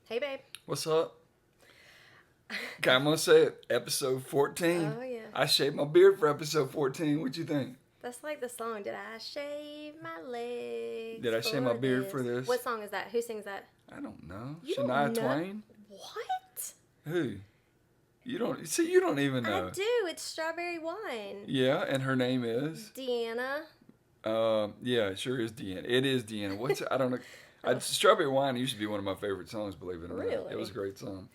Hey, babe. What's up? Okay, I'm gonna say it. Episode 14. Oh, yeah. I shaved my beard for episode 14. What you think? That's like the song, Did I Shave My Legs Did I shave my for beard for This? this? What song is that? Who sings that? I don't know. You Shania don't know? Twain? What? Who? You don't see. You don't even I know. do. It's Strawberry Wine. Yeah, and her name is. Deanna. Yeah, it sure is Deanna. It is Deanna. What's I don't know. Strawberry Wine used to be one of my favorite songs. Believe it or not, Really? it was a great song.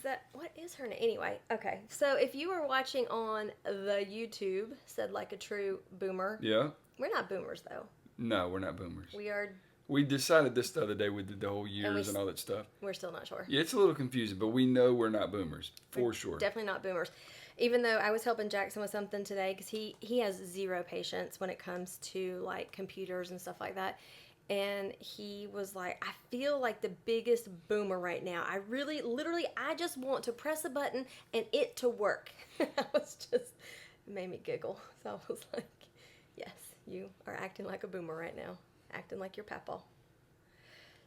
So, what is her name? Anyway, okay. So if you were watching on the YouTube, said like a true boomer. Yeah. We're not boomers though. No, we're not boomers. We are. We decided this the other day. We did the whole And years and all that stuff. We're still not sure. Yeah, it's a little confusing, but we know we're not boomers for sure. Definitely not boomers. Even though I was helping Jackson with something today because he has zero patience when it comes to like computers and stuff like that. And he was like, I feel like the biggest boomer right now. I really, literally, I just want to press a button and it to work. I was just, it made me giggle. So I was like, yes, you are acting like a boomer right now. Acting like your papa.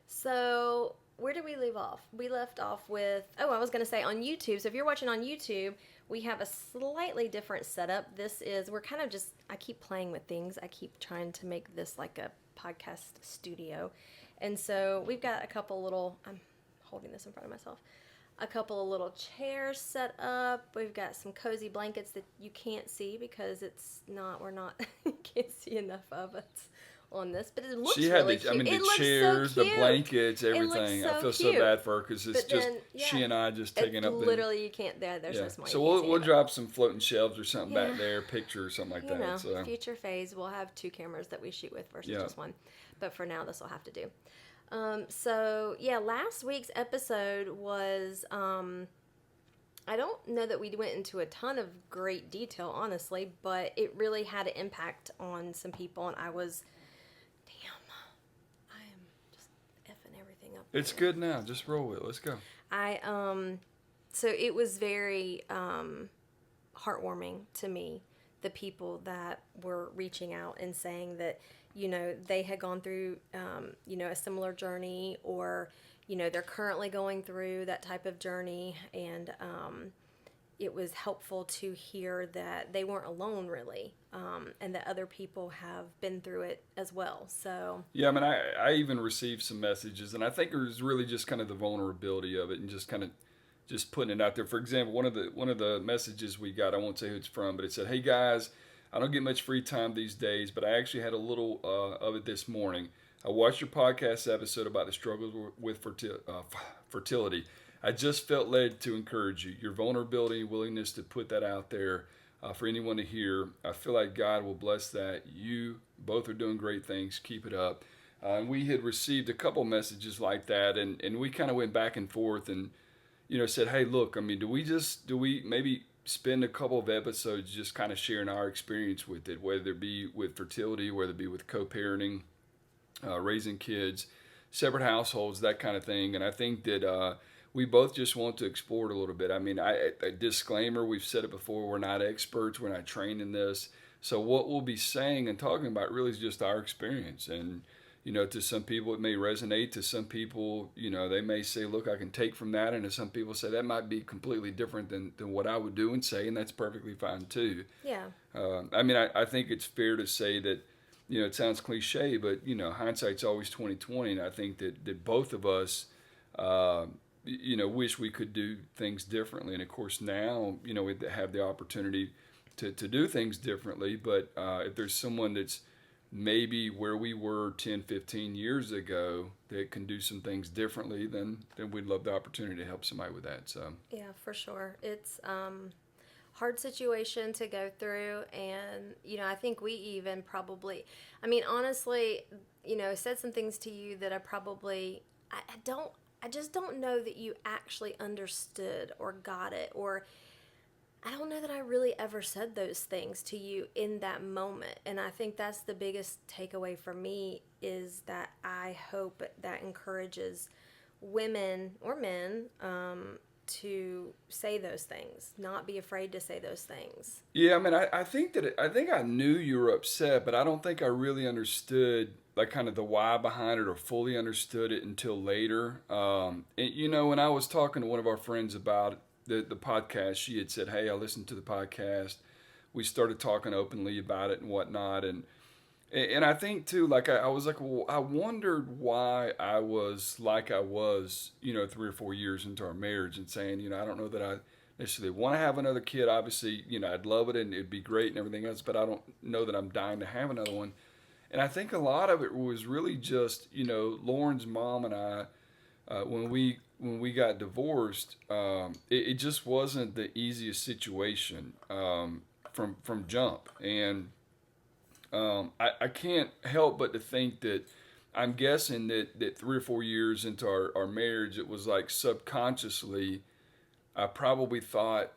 So where did we leave off? We left off with, I was going to say on YouTube. So if you're watching on YouTube, we have a slightly different setup. We're kind of just, I keep playing with things. I keep trying to make this like a podcast studio. And so we've got a couple little, I'm holding this in front of myself, a couple of little chairs set up. We've got some cozy blankets that you can't see because you can't see enough of it on this, but it looks really cute. The chairs, the blankets, everything. I feel so bad for her because it's she and I just taking up. Literally, you can't. There's no small. So we'll drop some floating shelves or something back there, picture or something like that. So future phase, we'll have two cameras that we shoot with versus just one. But for now, this will have to do. Last week's episode was. I don't know that we went into a ton of great detail, honestly, but it really had an impact on some people, and I was. I am just effing everything up. It's good now. Just roll with it. Let's go. So it was very heartwarming to me, the people that were reaching out and saying that, they had gone through, a similar journey or, they're currently going through that type of journey. And it was helpful to hear that they weren't alone, really, and that other people have been through it as well. So yeah, I mean, I even received some messages, and I think it was really just kind of the vulnerability of it, and just kind of just putting it out there. For example, one of the messages we got, I won't say who it's from, but it said, "Hey guys, I don't get much free time these days, but I actually had a little of it this morning. I watched your podcast episode about the struggles with fertility. I just felt led to encourage you. Your vulnerability and willingness to put that out there for anyone to hear. I feel like God will bless that. You both are doing great things. Keep it up." And we had received a couple messages like that, and we kind of went back and forth and, said, hey, look, I mean, do we maybe spend a couple of episodes just kind of sharing our experience with it, whether it be with fertility, whether it be with co-parenting, raising kids, separate households, that kind of thing. And I think that we both just want to explore it a little bit. I mean, a disclaimer, we've said it before, we're not experts, we're not trained in this. So what we'll be saying and talking about really is just our experience. And, to some people it may resonate. To some people, they may say, look, I can take from that. And to some people say that might be completely different than what I would do and say, and that's perfectly fine too. yeah. I think it's fair to say that, it sounds cliche, but, hindsight's always 20/20. And I think that both of us, wish we could do things differently. And of course now, we have the opportunity to do things differently. But if there's someone that's maybe where we were 10, 15 years ago that can do some things differently, then we'd love the opportunity to help somebody with that. So yeah, for sure. It's hard situation to go through, and I think we even probably, honestly, said some things to you that I just don't know that you actually understood or got it, or I don't know that I really ever said those things to you in that moment. And I think that's the biggest takeaway for me, is that I hope that encourages women or men to say those things, not be afraid to say those things. yeah, I mean, I think I knew you were upset, but I don't think I really understood like kind of the why behind it or fully understood it until later. When I was talking to one of our friends about the podcast, she had said, "Hey, I listened to the podcast." We started talking openly about it and whatnot, and I think too, like I was like, well, I wondered why I was like I was, 3 or 4 years into our marriage, and saying, I don't know that I necessarily want to have another kid. Obviously, I'd love it and it'd be great and everything else, but I don't know that I'm dying to have another one. And I think a lot of it was really just, Lauren's mom and I, when we got divorced, it just wasn't the easiest situation from jump. And I can't help but to think that I'm guessing that 3 or 4 years into our marriage, it was like subconsciously, I probably thought,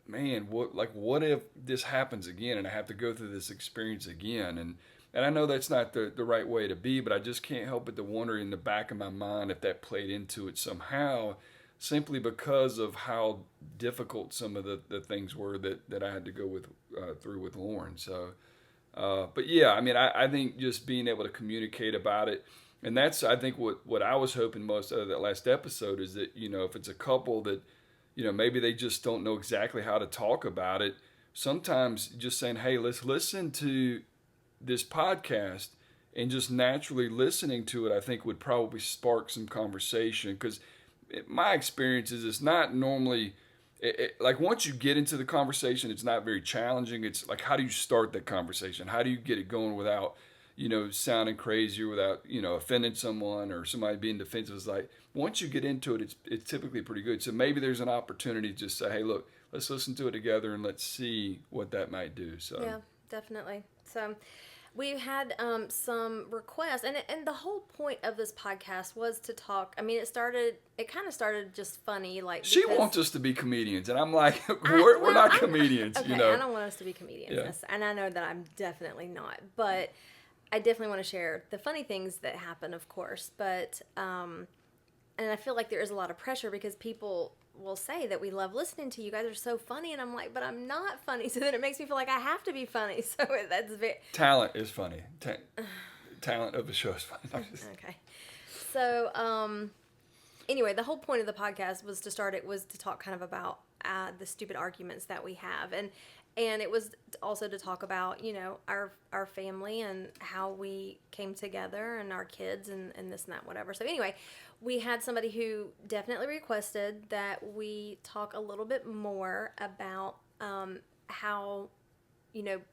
man, what if this happens again and I have to go through this experience again? And I know that's not the right way to be, but I just can't help but to wonder in the back of my mind if that played into it somehow, simply because of how difficult some of the things were that I had to go through with Lauren. So, but yeah, I mean, I think just being able to communicate about it, and that's, I think, what I was hoping most out of that last episode is that, if it's a couple that, maybe they just don't know exactly how to talk about it, sometimes just saying, hey, let's listen to this podcast, and just naturally listening to it, I think would probably spark some conversation. Because my experience is it's not normally, like once you get into the conversation, it's not very challenging. It's like, how do you start that conversation? How do you get it going without, sounding crazy or without, offending someone or somebody being defensive? It's like, once you get into it, it's typically pretty good. So maybe there's an opportunity to just say, hey, look, let's listen to it together and let's see what that might do. So yeah, definitely. So we had some requests, and the whole point of this podcast was to talk. I mean, it kind of started just funny, like she wants us to be comedians, and I'm like, we're not comedians, okay, I don't want us to be comedians, Yeah. and I know that I'm definitely not, but I definitely want to share the funny things that happen, of course, but and I feel like there is a lot of pressure because people will say that we love listening to you guys are so funny, and I'm like, but I'm not funny, so then it makes me feel like I have to be funny. So that's very talent is funny. Talent of the show is funny. Okay. So anyway, the whole point of the podcast was to talk kind of about the stupid arguments that we have, and it was also to talk about our family and how we came together and our kids and this and that, whatever. So anyway, we had somebody who definitely requested that we talk a little bit more about how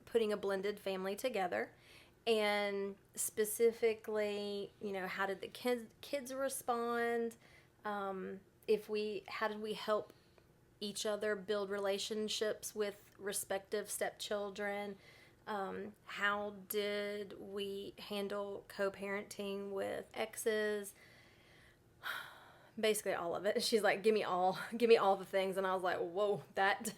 putting a blended family together, and specifically how did the kids respond, how did we help each other build relationships with respective stepchildren, how did we handle co-parenting with exes, basically all of it. She's like, give me all the things, and I was like, whoa, that's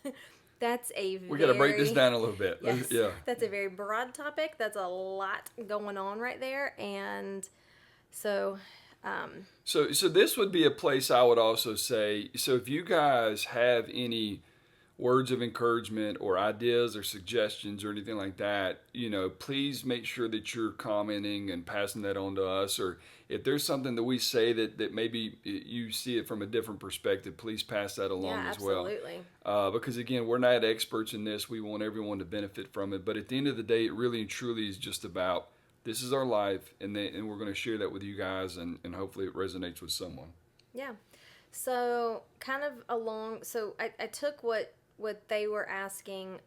we got to break this down a little bit. Yes, Yeah, that's a very broad topic. That's a lot going on right there, and so So this would be a place I would also say, so if you guys have any words of encouragement or ideas or suggestions or anything like that, please make sure that you're commenting and passing that on to us. Or if there's something that we say that maybe you see it from a different perspective, please pass that along as well. Absolutely. Because again, we're not experts in this. We want everyone to benefit from it. But at the end of the day, it really and truly is just about, this is our life, and we're going to share that with you guys, and hopefully it resonates with someone. Yeah. So kind of so I took what they were asking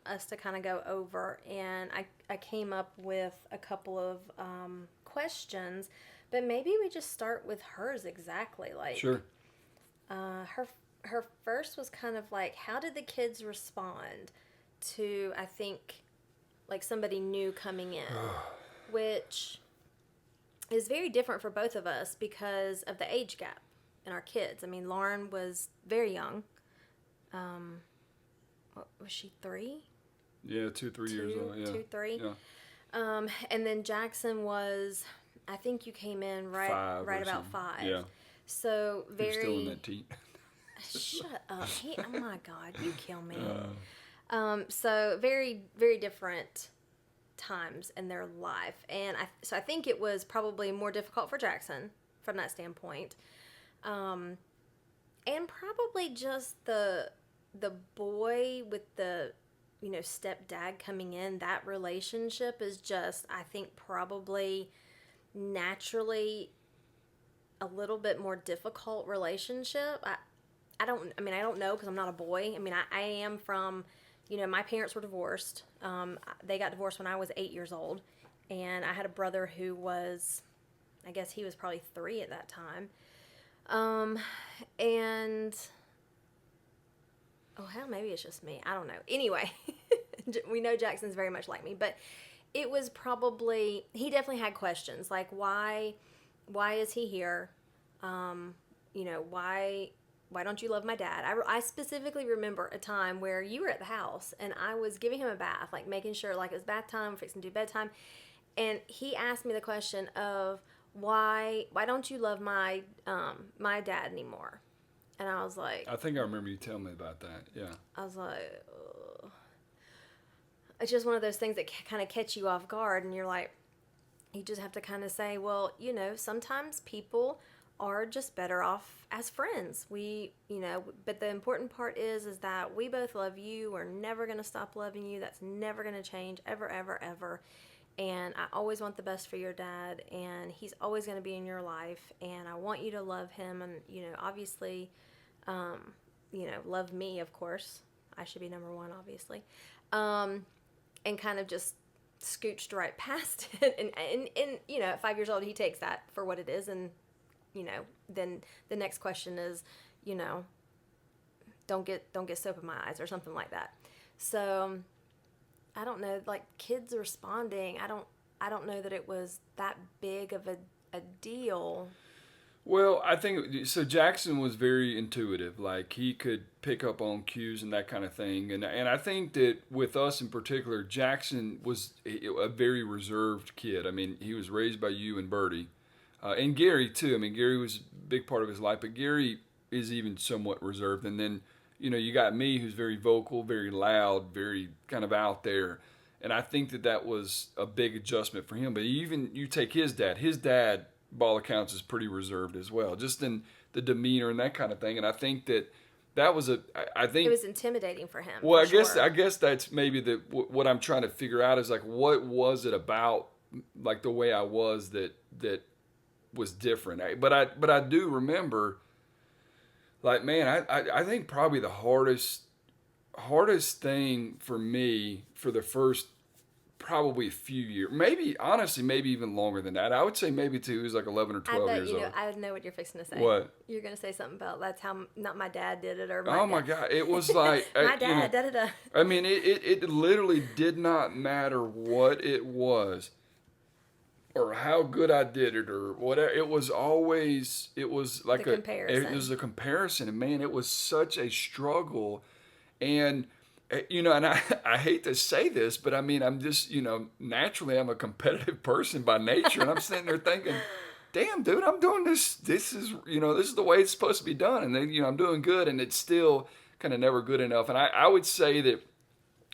us to kind of go over, and I came up with a couple of questions, but maybe we just start with hers exactly. Like, Sure. Her first was kind of like, how did the kids respond to, I think, like somebody new coming in, which is very different for both of us because of the age gap in our kids. I mean, Lauren was very young. What was she, 3? Yeah, 2-3 years old. Yeah, 2, 3. Yeah. And then Jackson was, I think you came in right about 5. Yeah. So You're very. still in that teat. Shut up! Oh my God, you kill me. So very, very different times in their life. And so I think it was probably more difficult for Jackson from that standpoint. And probably just the boy with the, stepdad coming in, that relationship is just, I think, probably naturally a little bit more difficult relationship. I don't know because I'm not a boy. I mean, I am from, my parents were divorced. They got divorced when I was 8 years old. And I had a brother who was, I guess he was probably 3 at that time. And, oh, hell, maybe it's just me. I don't know. Anyway, we know Jackson's very much like me. But it was probably, he definitely had questions. Like, why is he here? Why don't you love my dad? I specifically remember a time where you were at the house and I was giving him a bath, like making sure like it was bath time, fixing to do bedtime. And he asked me the question of why don't you love my dad anymore? And I was like, I think I remember you telling me about that. Yeah. I was like, ugh. It's just one of those things that kind of catch you off guard, and you're like, you just have to kind of say, well, sometimes people are just better off as friends. But the important part is that we both love you. We're never going to stop loving you. That's never going to change, ever, ever, ever. And I always want the best for your dad, and he's always going to be in your life, and I want you to love him, and, obviously, love me, of course. I should be number one, obviously. And kind of just scooched right past it. And at 5 years old, he takes that for what it is, and, then the next question is, don't get soap in my eyes or something like that. So I don't know, like kids responding, I don't know that it was that big of a deal. Well, I think so. Jackson was very intuitive. Like he could pick up on cues and that kind of thing. And I think that with us in particular, Jackson was a very reserved kid. I mean, he was raised by you and Bertie, and Gary too. I mean, Gary was a big part of his life, but Gary is even somewhat reserved. And then you got me, who's very vocal, very loud, very kind of out there. And I think that was a big adjustment for him. But even you take his dad. His dad, by all accounts, is pretty reserved as well, just in the demeanor and that kind of thing. And I think that was I think it was intimidating for him. Well, for I guess that's maybe what I'm trying to figure out is like, what was it about like the way I was that was different? But I do remember, like, man, I think probably the hardest thing for me for the first probably a few years, maybe even longer than that. I would say maybe till he was like 11 or 12 years old. I know what you're fixing to say. What? You're going to say something about that's how not my dad did it or my God, it was like my dad. Da, da, da. I mean, it literally did not matter what it was or how good I did it or whatever. It was like comparison. It was a comparison, and man, it was such a struggle. And and I hate to say this, but I mean, I'm just, naturally I'm a competitive person by nature. And I'm sitting there thinking, damn, dude, I'm doing this. This is the way it's supposed to be done. And then, I'm doing good, and it's still kind of never good enough. And I would say that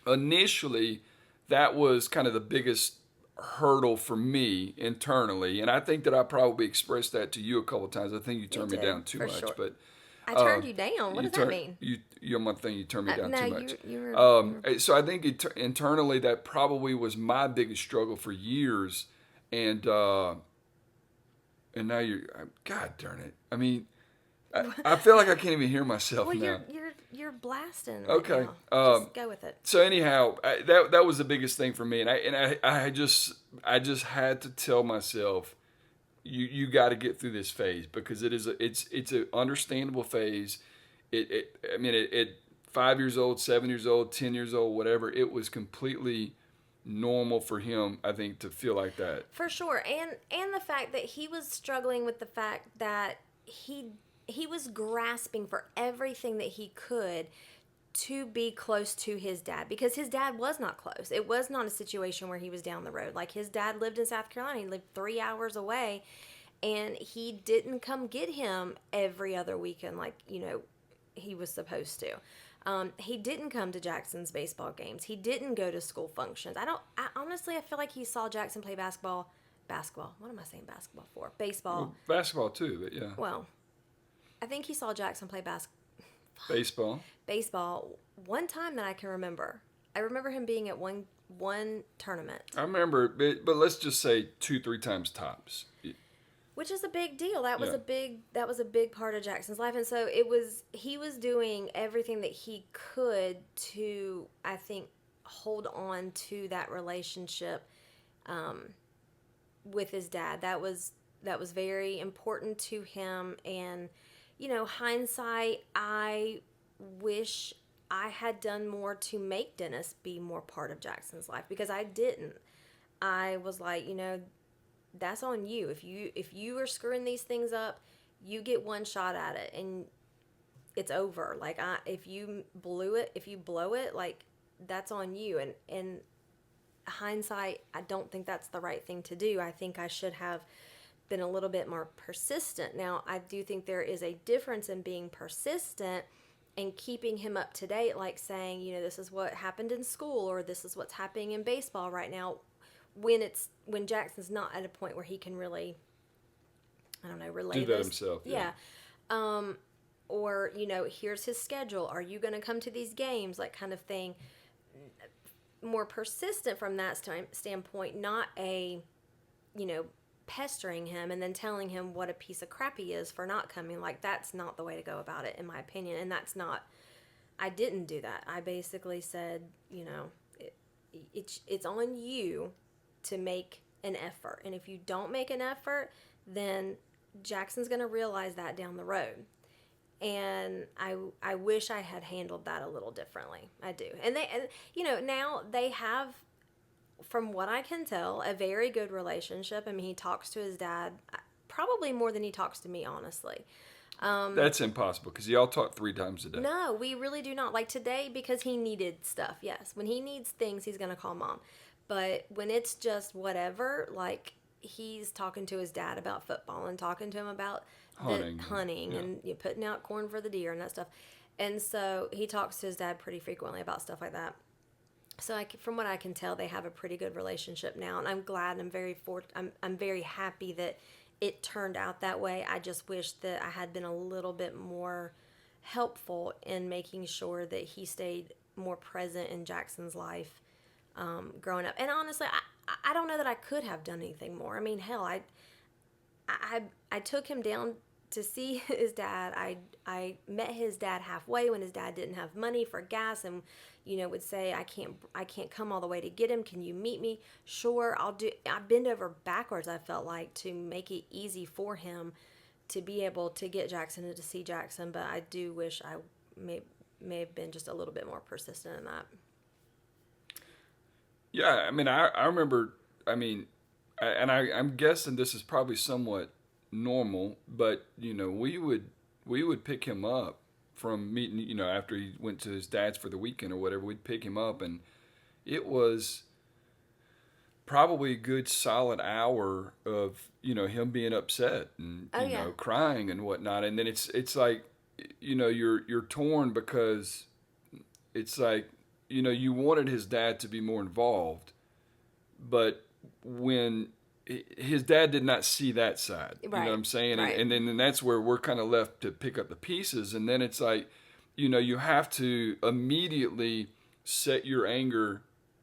initially that was kind of the biggest hurdle for me internally. And I think that I probably expressed that to you a couple of times. I think you turned me down too much, sure. But I turned you down. What does that mean? You're my thing. You turned me down too much. You're so I think internally that probably was my biggest struggle for years, and now God darn it. I mean, I feel like I can't even hear myself now. You're blasting. Right Okay, now. Just go with it. So anyhow, that was the biggest thing for me, and I just had to tell myself, You got to get through this phase because it's an understandable phase. At 5 years old, 7 years old, 10 years old, whatever, it was completely normal for him, I think, to feel like that. For sure, and the fact that he was struggling with the fact that he was grasping for everything that he could to be close to his dad, because his dad was not close. It was not a situation where he was down the road. Like, his dad lived in South Carolina. He lived 3 hours away, and he didn't come get him every other weekend like, he was supposed to. He didn't come to Jackson's baseball games. He didn't go to school functions. Honestly, I feel like he saw Jackson play basketball. Basketball. What am I saying basketball for? Baseball. Well, basketball too, but yeah. Well, I think he saw Jackson play Baseball. baseball one time that I can remember. I remember him being at one tournament. I remember, but let's just say 2-3 times tops. Which is a big deal. That was Yeah. a big part of Jackson's life, and so he was doing everything that he could to, I think, hold on to that relationship with his dad. That was very important to him, and hindsight, I wish I had done more to make Dennis be more part of Jackson's life, because I didn't. I was like, that's on you. If you are screwing these things up, you get one shot at it and it's over. Like, if you blow it, like, that's on you. And in hindsight, I don't think that's the right thing to do. I think I should have been a little bit more persistent. Now, I do think there is a difference in being persistent and keeping him up to date, like saying, this is what happened in school, or this is what's happening in baseball right now, when Jackson's not at a point where he can really, I don't know, relay do that himself. Yeah. Or, here's his schedule. Are you going to come to these games? Like, kind of thing. More persistent from that standpoint, not a, pestering him and then telling him what a piece of crap he is for not coming. Like, that's not the way to go about it, in my opinion. And I didn't do that. I basically said, it's on you to make an effort. And if you don't make an effort, then Jackson's going to realize that down the road. And I wish I had handled that a little differently. I do. And now they have, from what I can tell, a very good relationship. I mean, he talks to his dad probably more than he talks to me, honestly. That's impossible, because y'all talk 3 times a day. No, we really do not. Like today, because he needed stuff, yes. When he needs things, he's going to call Mom. But when it's just whatever, like, he's talking to his dad about football and talking to him about hunting yeah. and putting out corn for the deer and that stuff. And so he talks to his dad pretty frequently about stuff like that. So from what I can tell, they have a pretty good relationship now, and I'm glad. And I'm very happy that it turned out that way. I just wish that I had been a little bit more helpful in making sure that he stayed more present in Jackson's life growing up. And honestly, I don't know that I could have done anything more. I mean, hell, I took him down to see his dad. I met his dad halfway when his dad didn't have money for gas, and would say, I can't come all the way to get him. Can you meet me? Sure, I'll do. I bend over backwards, I felt like, to make it easy for him to be able to get Jackson and to see Jackson. But I do wish I may have been just a little bit more persistent in that. Yeah, I mean, I remember. I mean, I'm guessing this is probably somewhat normal, but we would pick him up from meeting, after he went to his dad's for the weekend or whatever. We'd pick him up, and it was probably a good solid hour of him being upset and crying and whatnot. And then it's like you're torn, because it's like you wanted his dad to be more involved, but when his dad did not see that side, you know what I'm saying? Right. And then that's where we're kind of left to pick up the pieces. And then it's like, you have to immediately set your anger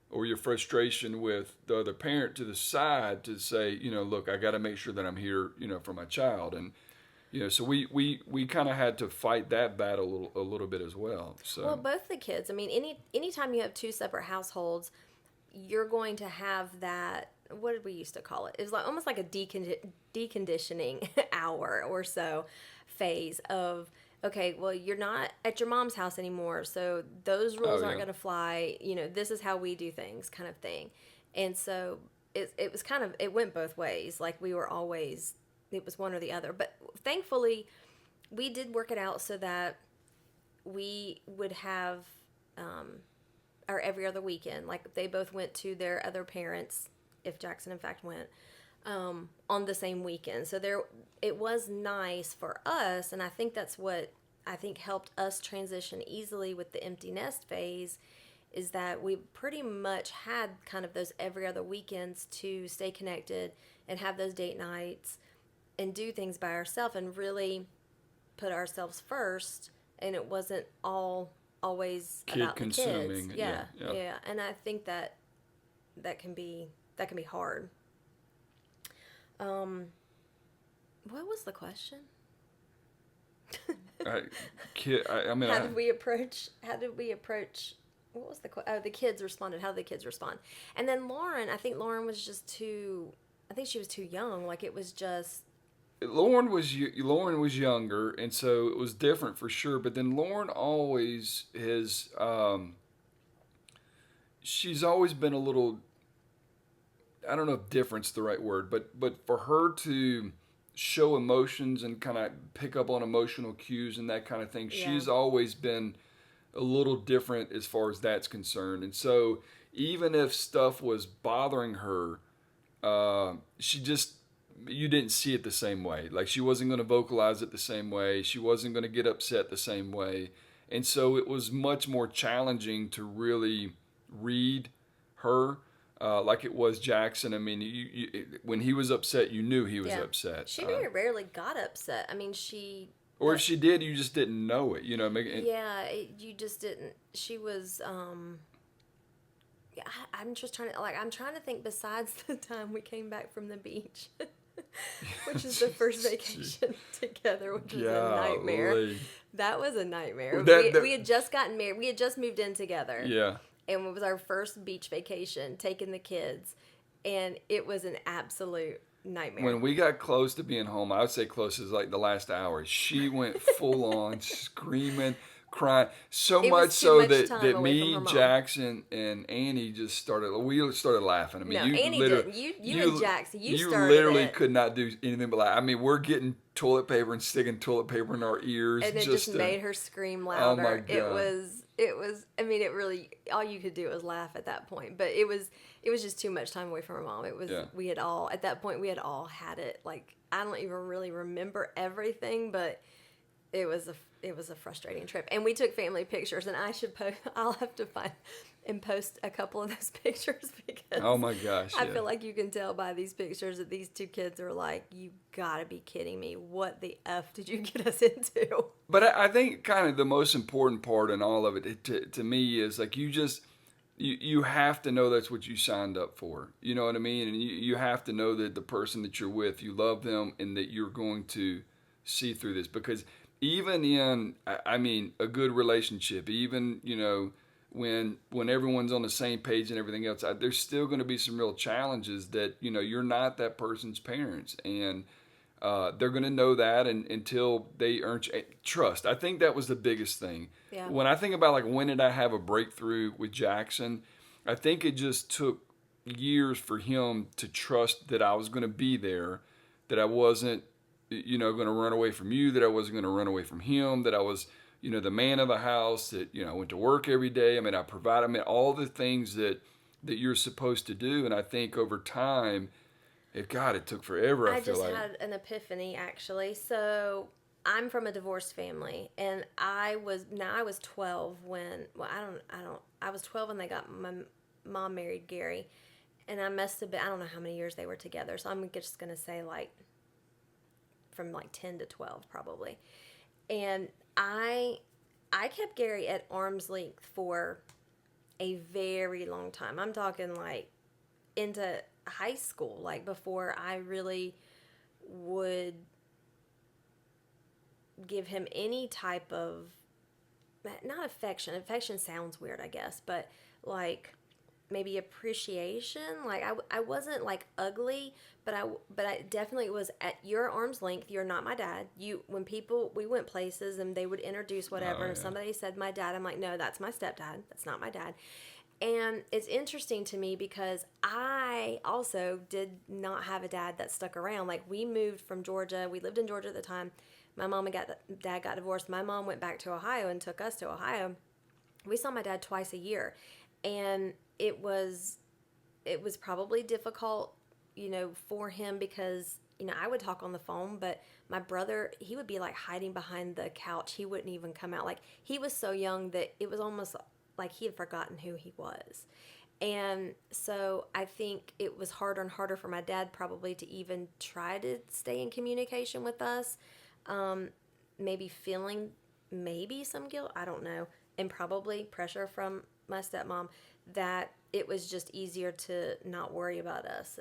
or your frustration with the other parent to the side to say, look, I got to make sure that I'm here, for my child. And, so we kind of had to fight that battle a little bit as well. So. Well, both the kids. I mean, anytime you have 2 separate households, you're going to have that. What did we used to call it? It was like almost like a deconditioning hour or so phase of, okay, well, you're not at your mom's house anymore, so those rules aren't going to fly. This is how we do things, kind of thing. And so it was kind of, it went both ways. Like, we were always, it was one or the other. But thankfully, we did work it out so that we would have our every other weekend. Like, they both went to their other parents, if Jackson in fact went, on the same weekend. So it was nice for us, and I think that's what I think helped us transition easily with the empty nest phase is that we pretty much had kind of those every other weekends to stay connected and have those date nights and do things by ourselves and really put ourselves first. And it wasn't all always Kid about the kids. consuming. Yeah. And I think that can be hard. What was the question? How did we approach? What was the kids responded? How did the kids respond? And then Lauren, I think Lauren was just too. I think she was too young. Like it was just. Lauren was younger, and so it was different for sure. But then Lauren always has. She's always been a little. I don't know if different's the right word, but for her to show emotions and kind of pick up on emotional cues and that kind of thing, she's always been a little different as far as that's concerned. And so even if stuff was bothering her, you didn't see it the same way. Like she wasn't going to vocalize it the same way. She wasn't going to get upset the same way. And so it was much more challenging to really read her. Like it was Jackson. I mean, when he was upset, you knew he was upset. She very rarely got upset. I mean, or if she did, you just didn't know it. You you just didn't. She was. I'm just trying to I'm trying to think. Besides the time we came back from the beach, which is the first vacation together, which was a nightmare. That was a nightmare. We had just gotten married. We had just moved in together. Yeah. And it was our first beach vacation, taking the kids, and it was an absolute nightmare. When we got close to being home, I would say close as like the last hour, she went full on screaming, crying, so much so that me, Jackson, and Annie just started laughing. I mean, Annie didn't. You and Jackson, you started literally could not do anything but laugh. I mean, we're getting toilet paper and sticking toilet paper in our ears. And it just made her scream louder. Oh my God. It was, I mean, it really, all you could do was laugh at that point. But it was just too much time away from her mom. It was, we had all, at that point, we had all had it. Like, I don't even really remember everything, but it was a frustrating trip. And we took family pictures, and I'll have to find and post a couple of those pictures because oh my gosh, I feel like you can tell by these pictures that these two kids are like, you gotta be kidding me. What the F did you get us into? But I think kind of the most important part in all of it to me is like you have to know that's what you signed up for. You know what I mean? And you have to know that the person that you're with, you love them and that you're going to see through this. Because even in, I mean, a good relationship, even, when everyone's on the same page and everything else, there's still going to be some real challenges that, you're not that person's parents. And they're going to know that until they earn trust. I think that was the biggest thing. Yeah. When I think about, like, when did I have a breakthrough with Jackson, I think it just took years for him to trust that I was going to be there, that I wasn't, going to run away from you, that I wasn't going to run away from him, that I was, the man of the house, that, I went to work every day. I mean, all the things that you're supposed to do. And I think over time, it took forever. I feel like I just had an epiphany, actually. So I'm from a divorced family, and I was 12 when, I was 12 when my mom married Gary, and I must have been, I don't know how many years they were together. So I'm just going to say from 10 to 12 probably. And I kept Gary at arm's length for a very long time. I'm talking into high school, before I really would give him any type of, not affection. Affection sounds weird, I guess, but maybe appreciation. I wasn't ugly, but I definitely was at your arm's length. You're not my dad. We went places and they would introduce whatever. And if somebody said my dad, I'm like, no, that's my stepdad. That's not my dad. And it's interesting to me because I also did not have a dad that stuck around. We moved from Georgia. We lived in Georgia at the time. My mom and dad got divorced. My mom went back to Ohio and took us to Ohio. We saw my dad twice a year. And it was probably difficult, for him because I would talk on the phone, but my brother, he would be like hiding behind the couch. He wouldn't even come out. Like, he was so young that it was almost like he had forgotten who he was. And so I think it was harder and harder for my dad probably to even try to stay in communication with us. Maybe feeling maybe some guilt, I don't know, and probably pressure from my stepmom that it was just easier to not worry about us.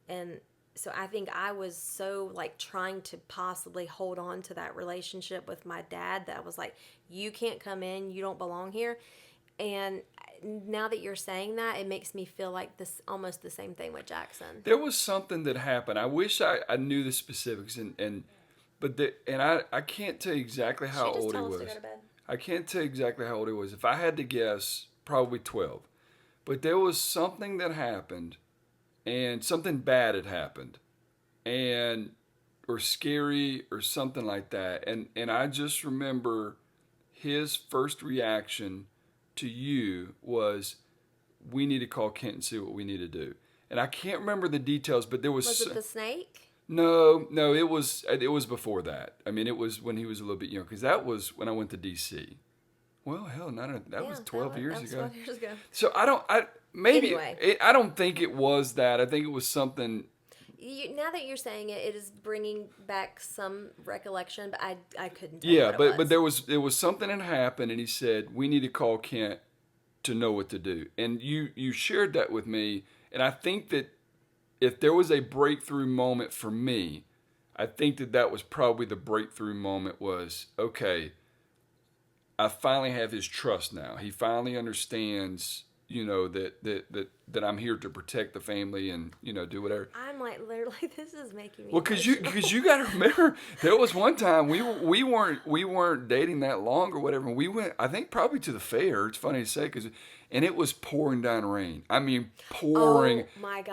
And so I think I was so like trying to possibly hold on to that relationship with my dad that I was like, you can't come in, you don't belong here. And now that you're saying that, it makes me feel like this almost the same thing with Jackson. There was something that happened. I wish I knew the specifics, I can't tell you exactly how old he was. I can't tell you exactly how old he was. If I had to guess, probably 12. But there was something that happened, and something bad had happened, or scary or something like that. And I just remember his first reaction to you was, we need to call Kent and see what we need to do. And I can't remember the details, but there was... Was it the snake? No, it was before that. I mean, it was when he was a little bit younger, because that was when I went to D.C. Well, hell, that was 12 years ago. 12 years ago. So I don't think it was that. I think it was something... Now that you're saying it, it is bringing back some recollection, but I couldn't tell Yeah, what it but there was something that happened, and he said, we need to call Kent to know what to do. And you shared that with me, and I think that if there was a breakthrough moment for me, I think that was probably the breakthrough moment was, okay, I finally have his trust now. He finally understands, that I'm here to protect the family and, do whatever. I'm like, literally, this is making me... Well, because you got to remember, there was one time we weren't dating that long or whatever. And we went, I think, probably to the fair. It's funny to say, and it was pouring down rain. I mean, pouring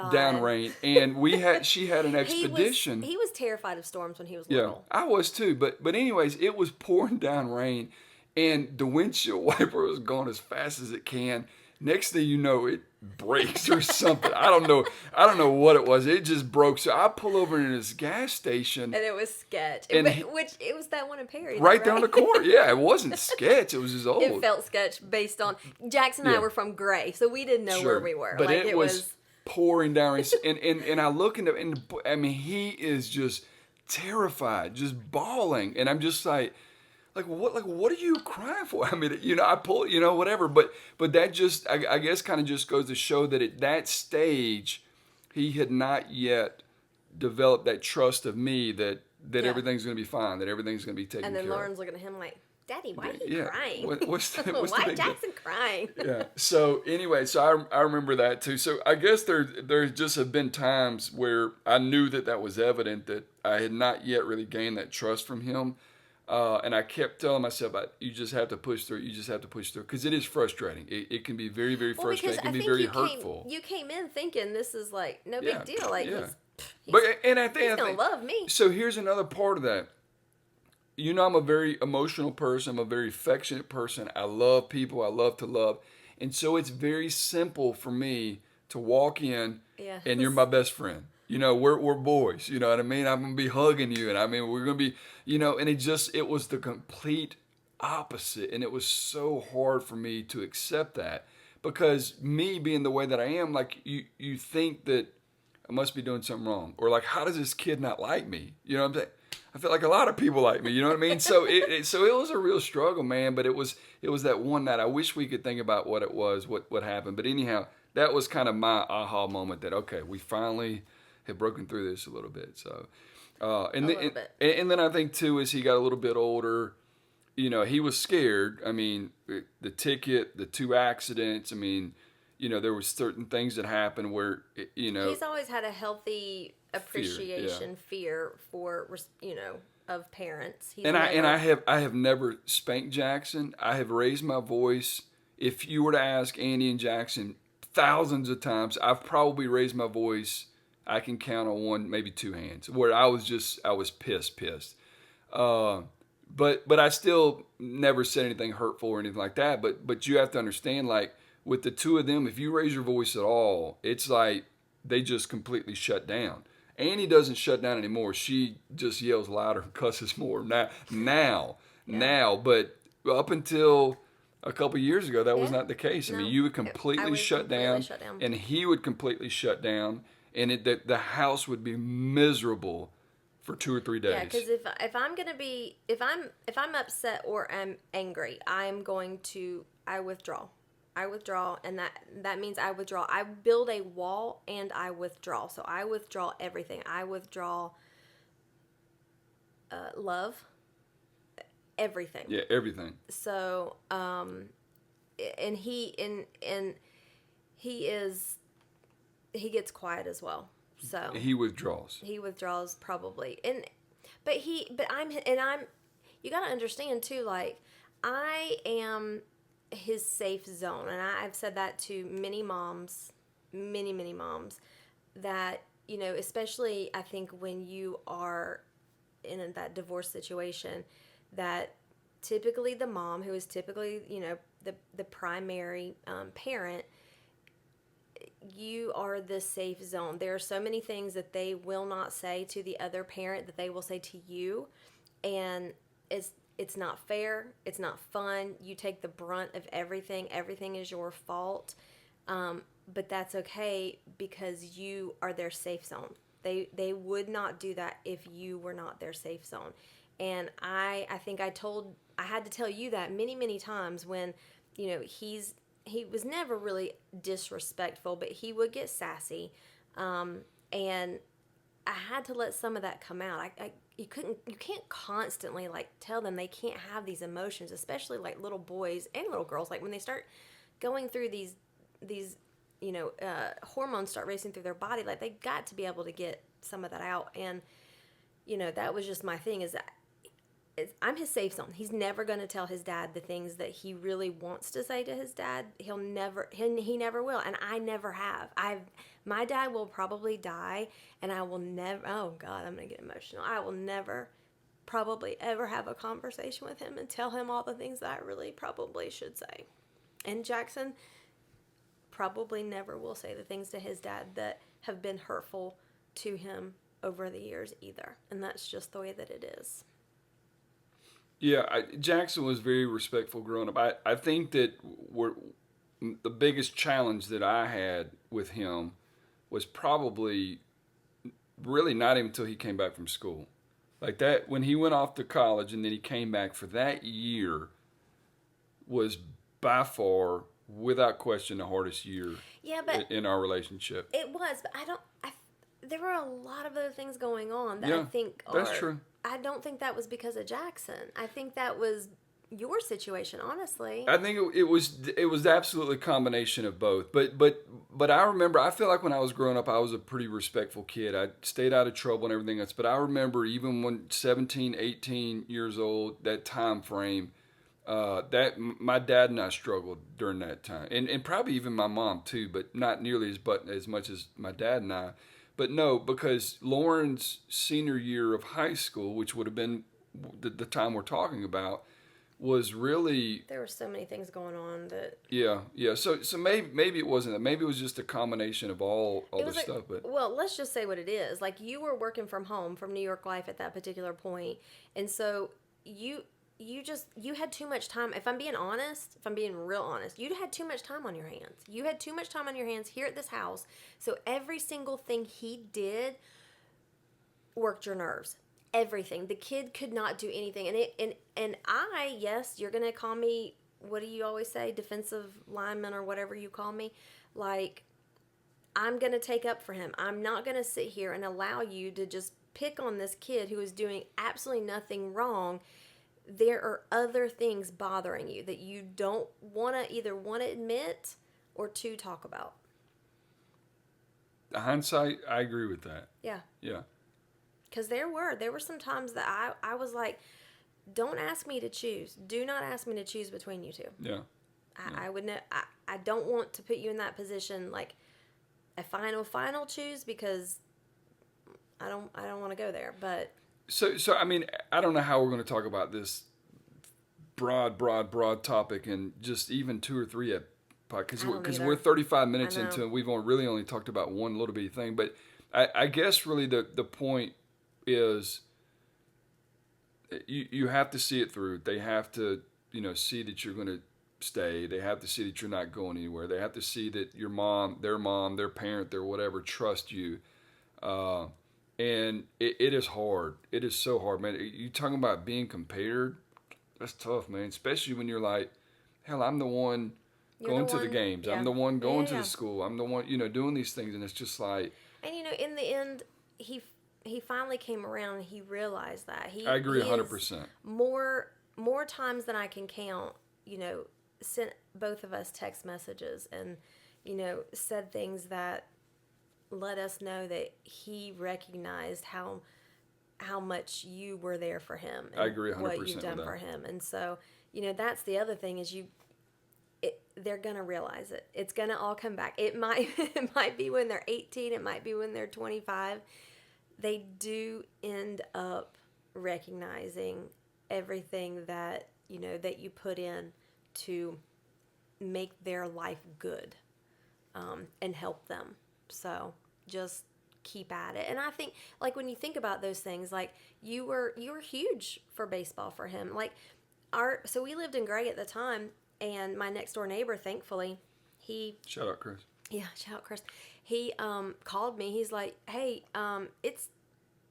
down rain. And she had an expedition. He was terrified of storms when he was little. Yeah, I was too. But anyways, it was pouring down rain, and the windshield wiper was going as fast as it can. Next thing you know, it breaks or something. I don't know what it was. It just broke. So I pull over in this gas station. And it was Sketch. Which it was that one in Perry. Right there on the corner. Yeah, it wasn't Sketch. It was his old. It felt Sketch based on... Jackson and I were from Gray, so we didn't know where we were. But like, it was pouring down. And I look into... And I mean, he is just terrified, just bawling. And I'm just like what are you crying for? I mean, I pull, whatever. But that just, I guess, kind of just goes to show that at that stage, he had not yet developed that trust of me that everything's going to be fine, that everything's going to be taken care of. And then Lauren's looking at him like, Daddy, why are you crying? What's why is Jackson crying? Yeah. So anyway, I remember that too. So I guess there just have been times where I knew that was evident that I had not yet really gained that trust from him. And I kept telling myself, you just have to push through. You just have to push through. Because it is frustrating. It can be very, very frustrating. It can be very hurtful. You came in thinking this is like no big deal. Like, he's going to love me. So here's another part of that. I'm a very emotional person. I'm a very affectionate person. I love people. I love to love. And so it's very simple for me to walk in and you're my best friend. We're boys, you know what I mean? I'm going to be hugging you, and we're going to be, and it was the complete opposite. And it was so hard for me to accept that, because me being the way that I am, like you think that I must be doing something wrong, or like, how does this kid not like me? You know what I'm saying? I feel like a lot of people like me, you know what I mean? So it was a real struggle, man, but it was that one night. I wish we could think about what it was, what happened. But anyhow, that was kind of my aha moment that, okay, we finally have broken through this a little bit. So, and then I think too, as he got a little bit older, he was scared. I mean, the ticket, the 2 accidents. I mean, there were certain things that happened where, he's always had a healthy appreciation, fear for, of parents. I have never spanked Jackson. I have raised my voice. If you were to ask Andy and Jackson thousands of times, I've probably raised my voice. I can count on 1, maybe 2 hands, where I was pissed. But I still never said anything hurtful or anything like that. But you have to understand, like, with the 2 of them, if you raise your voice at all, it's like they just completely shut down. Annie doesn't shut down anymore. She just yells louder and cusses more now. But up until a couple years ago, that was Yeah. not the case. I mean, No. you would I completely would shut completely down, shut down. and he would completely shut down, and the house would be miserable for 2 or 3 days. Yeah, because if I'm gonna be if I'm upset or I'm angry, I withdraw. I withdraw, and that means I withdraw. I build a wall and I withdraw. So I withdraw everything. I withdraw love, everything. Yeah, everything. So and he is he gets quiet as well. So He withdraws. he withdraws probably, but I'm you got to understand too, like I am his safe zone, and I've said that to many moms, many moms, that especially I think when you are in that divorce situation, that typically the mom, who is typically the primary parent, you are the safe zone. There are so many things that they will not say to the other parent that they will say to you, and it's not fair. It's not fun. You take the brunt of everything. Everything is your fault. But that's okay because you are their safe zone. They would not do that if you were not their safe zone. And I think I had to tell you that many times when he was never really disrespectful, but he would get sassy, and I had to let some of that come out. You can't constantly like tell them they can't have these emotions, especially like little boys and little girls. Like when they start going through these hormones start racing through their body, like they got to be able to get some of that out. And that was just my thing, is that I'm his safe zone. He's never going to tell his dad the things that he really wants to say to his dad. He never will, and I never have. My dad will probably die, and I will never. Oh God, I'm going to get emotional. I will never, probably ever have a conversation with him and tell him all the things that I really probably should say. And Jackson probably never will say the things to his dad that have been hurtful to him over the years either, and that's just the way that it is. Yeah, Jackson was very respectful growing up. I think that the biggest challenge that I had with him was probably really not even until he came back from school. Like that, when he went off to college and then he came back for that year, was by far, without question, the hardest year in our relationship. It was, but there were a lot of other things going on that Yeah, I think that's true. I don't think that was because of Jackson. I think that was your situation, honestly. I think it was absolutely a combination of both. But I remember, I feel like when I was growing up, I was a pretty respectful kid. I stayed out of trouble and everything else. But I remember even when 17, 18 years old, that time frame, that my dad and I struggled during that time, and probably even my mom too, but not nearly as much as my dad and I. But no, because Lauren's senior year of high school, which would have been the time we're talking about, was really, there were so many things going on that yeah. So maybe it wasn't that. Maybe it was just a combination of all the like, stuff. But well, let's just say what it is. Like you were working from home from New York Life at that particular point, and so you had too much time. If I'm being honest, if I'm being real honest, you had too much time on your hands. You had too much time on your hands here at this house. So every single thing he did worked your nerves. Everything. The kid could not do anything. And I, yes, you're going to call me, what do you always say? Defensive lineman or whatever you call me. Like, I'm going to take up for him. I'm not going to sit here and allow you to just pick on this kid who is doing absolutely nothing wrong. There are other things bothering you that you don't either want to admit or to talk about. hindsight, I agree with that. Yeah. Yeah. Because there were some times that I was like, don't ask me to choose. Do not ask me to choose between you two. Yeah. I don't want to put you in that position, like a final choose, because I don't want to go there. But So I mean, I don't know how we're going to talk about this broad topic in just even 2 or 3 because we're 35 minutes into it. We've really only talked about one little bitty thing, but I guess really the point is you have to see it through. They have to, see that you're going to stay. They have to see that you're not going anywhere. They have to see that your mom, their parent, their whatever, trust you. And it is hard. It is so hard, man. You talking about being compared? That's tough, man. Especially when you're like, hell, I'm the one going to the games. Yeah. I'm the one going to Yeah. the school. I'm the one, doing these things. And it's just like, And in the end, he finally came around and he realized that I agree he 100%. More times than I can count, sent both of us text messages and said things that let us know that he recognized how much you were there for him and I agree 100% what you've done with that. for him. And so, that's the other thing is they're gonna realize it. It's gonna all come back. It might be when they're 18. It might be when they're 25. They do end up recognizing everything that that you put in to make their life good, and help them. So just keep at it. And I think, like, when you think about those things, like you were huge for baseball for him. Like so we lived in Gray at the time. And my next door neighbor, thankfully, Shout out, Chris. Yeah, shout out Chris. He called me. He's like, "Hey, it's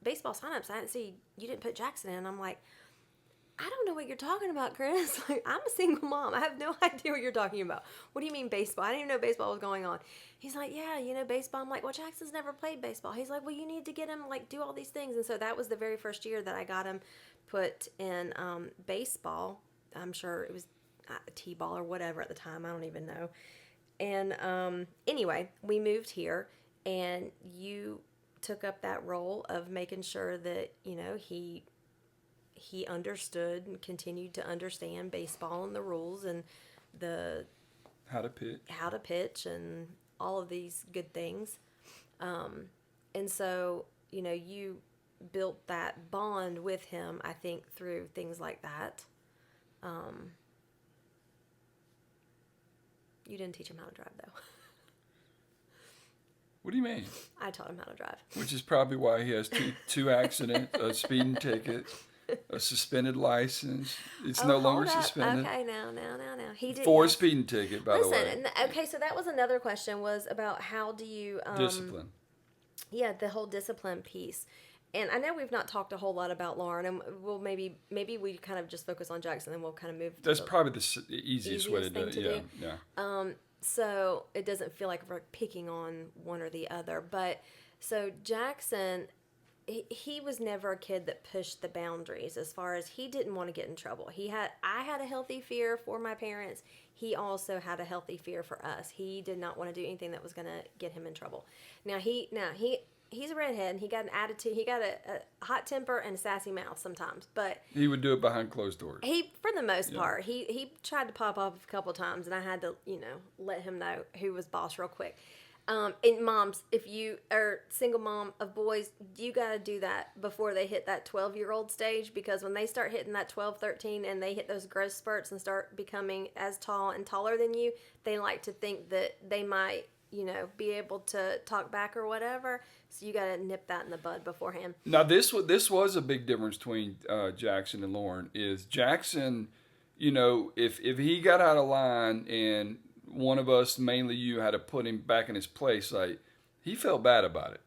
baseball signups. I didn't see you didn't put Jackson in." I'm like, "I don't know what you're talking about, Chris. Like, I'm a single mom. I have no idea what you're talking about. What do you mean baseball? I didn't even know baseball was going on." He's like, "Yeah, baseball." I'm like, "Well, Jackson's never played baseball." He's like, "Well, you need to get him do all these things." And so that was the very first year that I got him put in baseball. I'm sure it was T-ball or whatever at the time. I don't even know. And anyway, we moved here, and you took up that role of making sure that he understood and continued to understand baseball and the rules and the How to pitch and all of these good things. And so you built that bond with him, I think, through things like that. You didn't teach him how to drive, though. What do you mean? I taught him how to drive. Which is probably why he has two accidents, a speeding ticket, a suspended license. It's no longer suspended. Okay, now. He did 4 speeding ticket, by the way. Listen, okay, so that was another question, was about how do you... Discipline. Yeah, the whole discipline piece. And I know we've not talked a whole lot about Lauren, and we'll maybe we kind of just focus on Jackson, and we'll kind of move to That's probably the easiest way to do it. Yeah. So it doesn't feel like we're picking on one or the other. But so Jackson, he was never a kid that pushed the boundaries as far as he didn't want to get in trouble. I had a healthy fear for my parents. He also had a healthy fear for us. He did not want to do anything that was going to get him in trouble. He's a redhead, and he got an attitude. He got a hot temper and a sassy mouth sometimes, but he would do it behind closed doors. For the most part, he tried to pop off a couple times, and I had to, let him know who was boss real quick. And moms, if you are single mom of boys, you got to do that before they hit that 12-year-old stage, because when they start hitting that 12, 13, and they hit those growth spurts and start becoming as tall and taller than you, they like to think that they might, be able to talk back or whatever. So you got to nip that in the bud beforehand. Now, this was a big difference between Jackson and Lauren. Is Jackson, if he got out of line and one of us, mainly you, had to put him back in his place, like, he felt bad about it.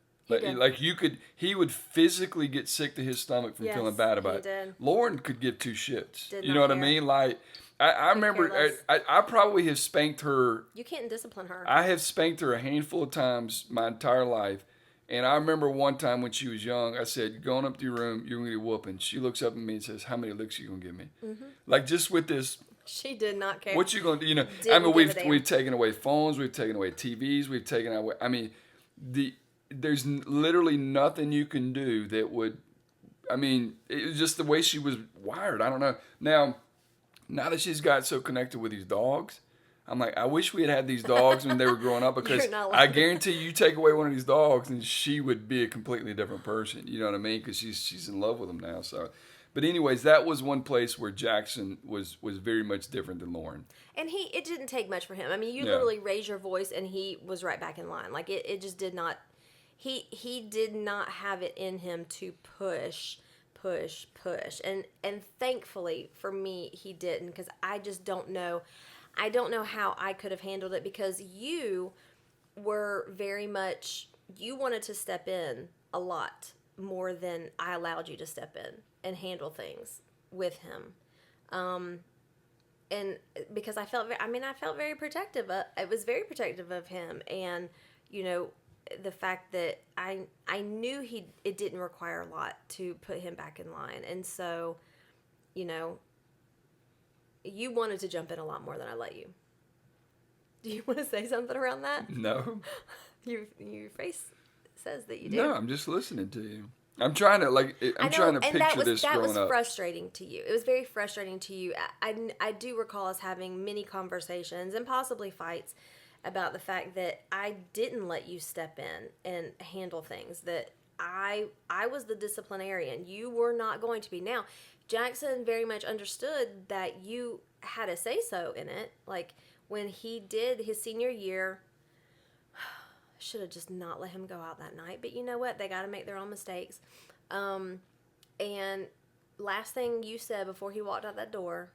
He would physically get sick to his stomach from feeling bad about it. Did. Lauren could give two shits. Did you not know what care. I mean? Like, I remember I probably have spanked her. You can't discipline her. I have spanked her a handful of times my entire life. And I remember one time when she was young, I said, "Going up to your room, you're going to get a whooping." She looks up at me and says, "How many licks are you going to give me?" Mm-hmm. Like, just with this. She did not care. What you going to do? Didn't we've taken away phones. We've taken away TVs. We've taken away. I mean, there's literally nothing you can do that would. I mean, it was just the way she was wired. I don't know. Now that she's got so connected with these dogs, I'm like, I wish we had these dogs when they were growing up, because I guarantee you take away one of these dogs and she would be a completely different person. You know what I mean? Because she's in love with them now. So, but anyways, that was one place where Jackson was very much different than Lauren. And it didn't take much for him. I mean, you literally raised your voice and he was right back in line. Like it just did not. he did not have it in him to push, and thankfully for me he didn't, because I just don't know. I don't know how I could have handled it, because you were very much, you wanted to step in a lot more than I allowed you to step in and handle things with him. And because I felt very protective. I was very protective of him, and the fact that I knew it didn't require a lot to put him back in line, and so, you wanted to jump in a lot more than I let you. Do you want to say something around that? No. Your face says that you do. No, I'm just listening to you. I'm trying to picture this growing up. That was frustrating to you. It was very frustrating to you. I do recall us having many conversations and possibly fights about the fact that I didn't let you step in and handle things, that I was the disciplinarian. You were not going to be. Now, Jackson very much understood that you had a say-so in it. Like, when he did his senior year, should have just not let him go out that night. But you know what? They got to make their own mistakes. And last thing you said before he walked out that door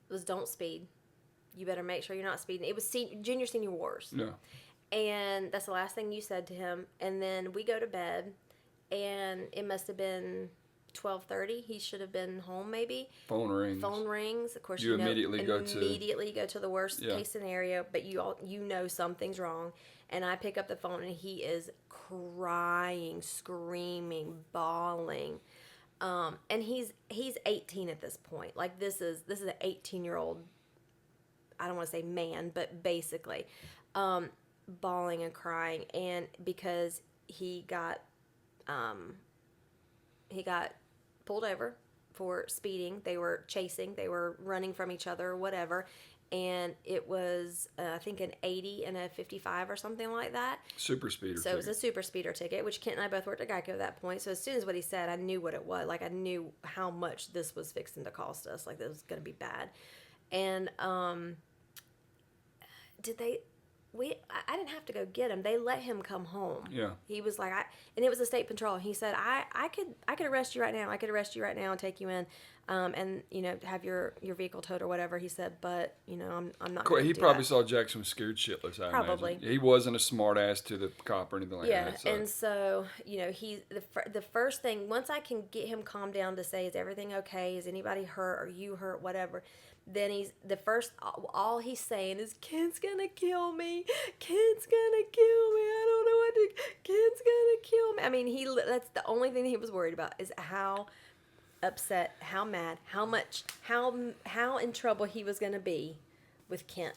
was, don't speed. You better make sure you're not speeding. It was junior, senior wars. Yeah. And that's the last thing you said to him. And then we go to bed, and it must have been 12:30. He should have been home, maybe. Phone rings. Of course, you immediately go to the worst case scenario. But you know something's wrong. And I pick up the phone, and he is crying, screaming, bawling. And he's 18 at this point. Like, this is an 18-year-old. I don't want to say man, but basically, bawling and crying, and because he got pulled over for speeding. They were chasing. They were running from each other or whatever. And it was, I think, an 80 and a 55 or something like that. Super speeder ticket. So it was a super speeder ticket, which Kent and I both worked at Geico at that point. So as soon as what he said, I knew what it was. Like, I knew how much this was fixing to cost us. Like, this was going to be bad. And I didn't have to go get him. They let him come home. Yeah. He was like, and it was a state patrol. He said, I could arrest you right now. I could arrest you right now and take you in, and have your vehicle towed or whatever. He said, but I'm not. He probably saw Jackson was scared shitless. I Probably. imagine. He wasn't a smart ass to the cop or anything like that. Yeah, and so the first thing, once I can get him calmed down to say, is everything okay? Is anybody hurt? Are you hurt? Whatever. Then all he's saying is, Kent's gonna kill me. Kent's gonna kill me. I don't know what to. Kent's gonna kill me. I mean, that's the only thing he was worried about, is how upset, how mad, how in trouble he was gonna be with Kent.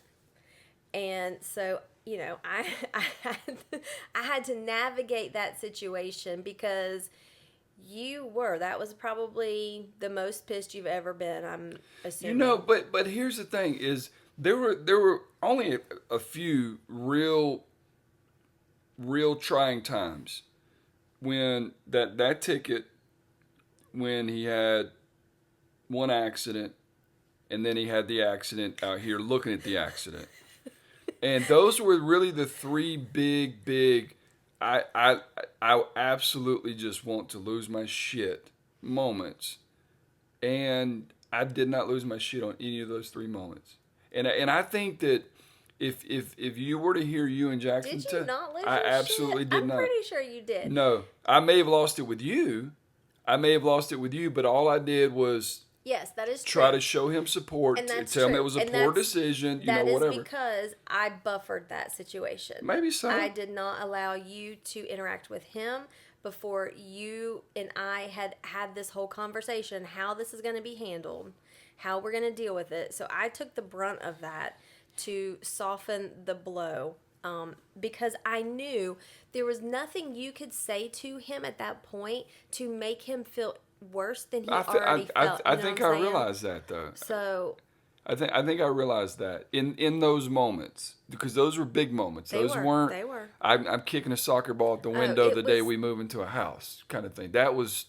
And so, I had to navigate that situation, because that was probably the most pissed you've ever been, I'm assuming. But here's the thing, is there were only a few real trying times when that ticket, when he had one accident, and then he had the accident out here looking at the accident. And those were really the three big I absolutely just want to lose my shit moments, and I did not lose my shit on any of those three moments. And I think that if you were to hear you and Jackson, did you not lose I your absolutely shit? did not. I'm pretty sure you did. No, I may have lost it with you. But all I did was, yes, that is try true. to show him support, and that's tell him true. it was a poor decision, that whatever. is because I buffered that situation. Maybe so. I did not allow you to interact with him before you and I had this whole conversation, how this is going to be handled, how we're going to deal with it. So I took the brunt of that to soften the blow, because I knew there was nothing you could say to him at that point to make him feel worse than he already felt. I think I realized that, though. So I think I realized that in those moments, because those were big moments. They were. I'm kicking a soccer ball at the window the day we move into a house, kind of thing. That was.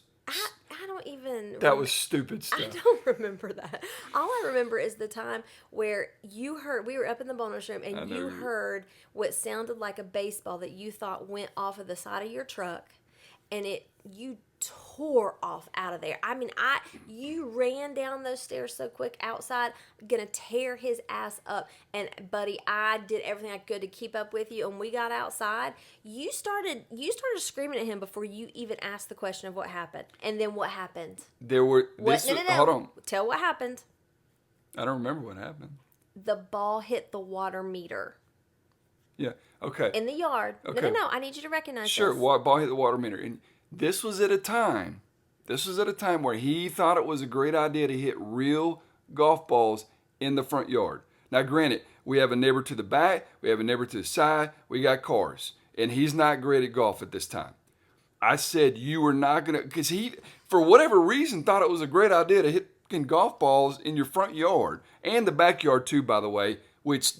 I don't even. That was stupid I stuff. don't remember that. All I remember is the time where you heard, we were up in the bonus room and you heard what sounded like a baseball that you thought went off of the side of your truck, and you tore off out of there. I mean, you ran down those stairs so quick outside, gonna tear his ass up. And buddy, I did everything I could to keep up with you. And we got outside. You started screaming at him before you even asked the question of what happened. And then what happened? There were What? No. hold on. Tell what happened. I don't remember what happened. The ball hit the water meter. Yeah. Okay. In the yard. Okay. No. I need you to recognize Sure. this. Ball hit the water meter, and this was at a time where he thought it was a great idea to hit real golf balls in the front yard. Now, granted, we have a neighbor to the back, we have a neighbor to the side, we got cars, and he's not great at golf at this time. I said you were not going to, because he, for whatever reason, thought it was a great idea to hit golf balls in your front yard and the backyard too, by the way, which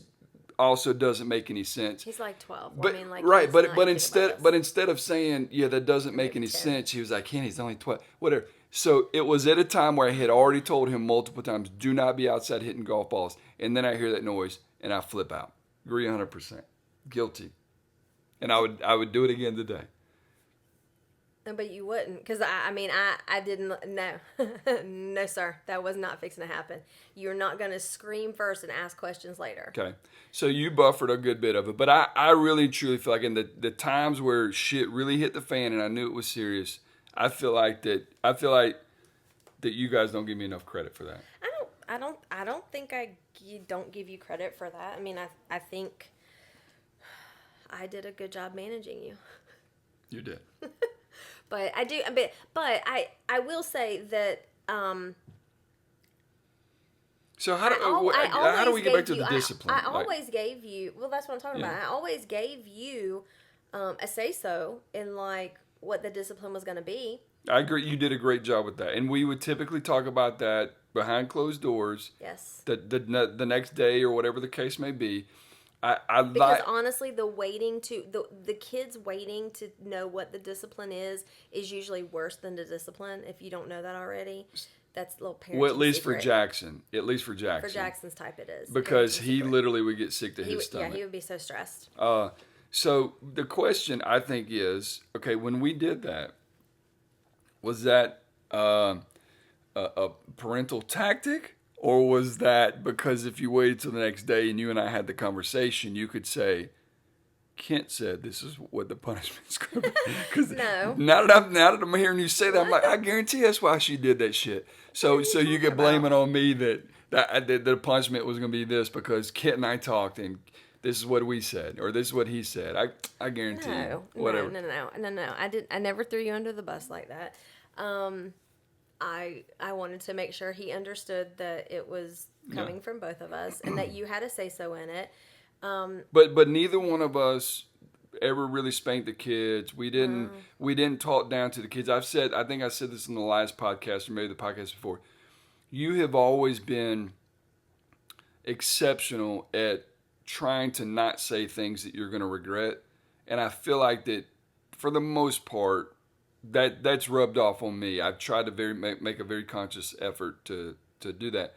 also doesn't make any sense. He's like 12. But, I mean, like, right, but instead of saying, yeah, that doesn't make any 10. sense, he was like, Ken, he's only 12, whatever. So it was at a time where I had already told him multiple times, do not be outside hitting golf balls. And then I hear that noise and I flip out. Agree 100%. Guilty. And I would do it again today. But you wouldn't, because I didn't, no. No, sir. That was not fixing to happen. You're not going to scream first and ask questions later. Okay. So you buffered a good bit of it. But I really, truly feel like in the times where shit really hit the fan and I knew it was serious, I feel like that you guys don't give me enough credit for that. I don't think I don't give you credit for that. I mean, I think I did a good job managing you. You did. But I do, but I will say that. So how do we get back to the discipline? I always gave you. Well, that's what I'm talking about. I always gave you a say so in like what the discipline was going to be. I agree. You did a great job with that, and we would typically talk about that behind closed doors. Yes. The next day or whatever the case may be. Because honestly, the kids waiting to know what the discipline is usually worse than the discipline. If you don't know that already, that's a little parenting. Well, at least secret. for Jackson. For Jackson's type, it is because he literally would get sick to his stomach. Yeah, he would be so stressed. So the question I think is, okay, when we did that, was that a parental tactic? Or was that because if you waited till the next day and you and I had the conversation, you could say, Kent said this is what the punishment's going to be? Because no. Now that I'm hearing you say that, I'm like, I guarantee that's why she did that shit. So you get blaming on me that the punishment was going to be this because Kent and I talked and this is what we said or this is what he said. I guarantee you. Whatever. No. I never threw you under the bus like that. I wanted to make sure he understood that it was coming from both of us and that you had a say so in it. But neither one of us ever really spanked the kids. We didn't talk down to the kids. I think I said this in the last podcast or maybe the podcast before. You have always been exceptional at trying to not say things that you're going to regret. And I feel like that for the most part, that's rubbed off on me. I've tried to make a very conscious effort to do that,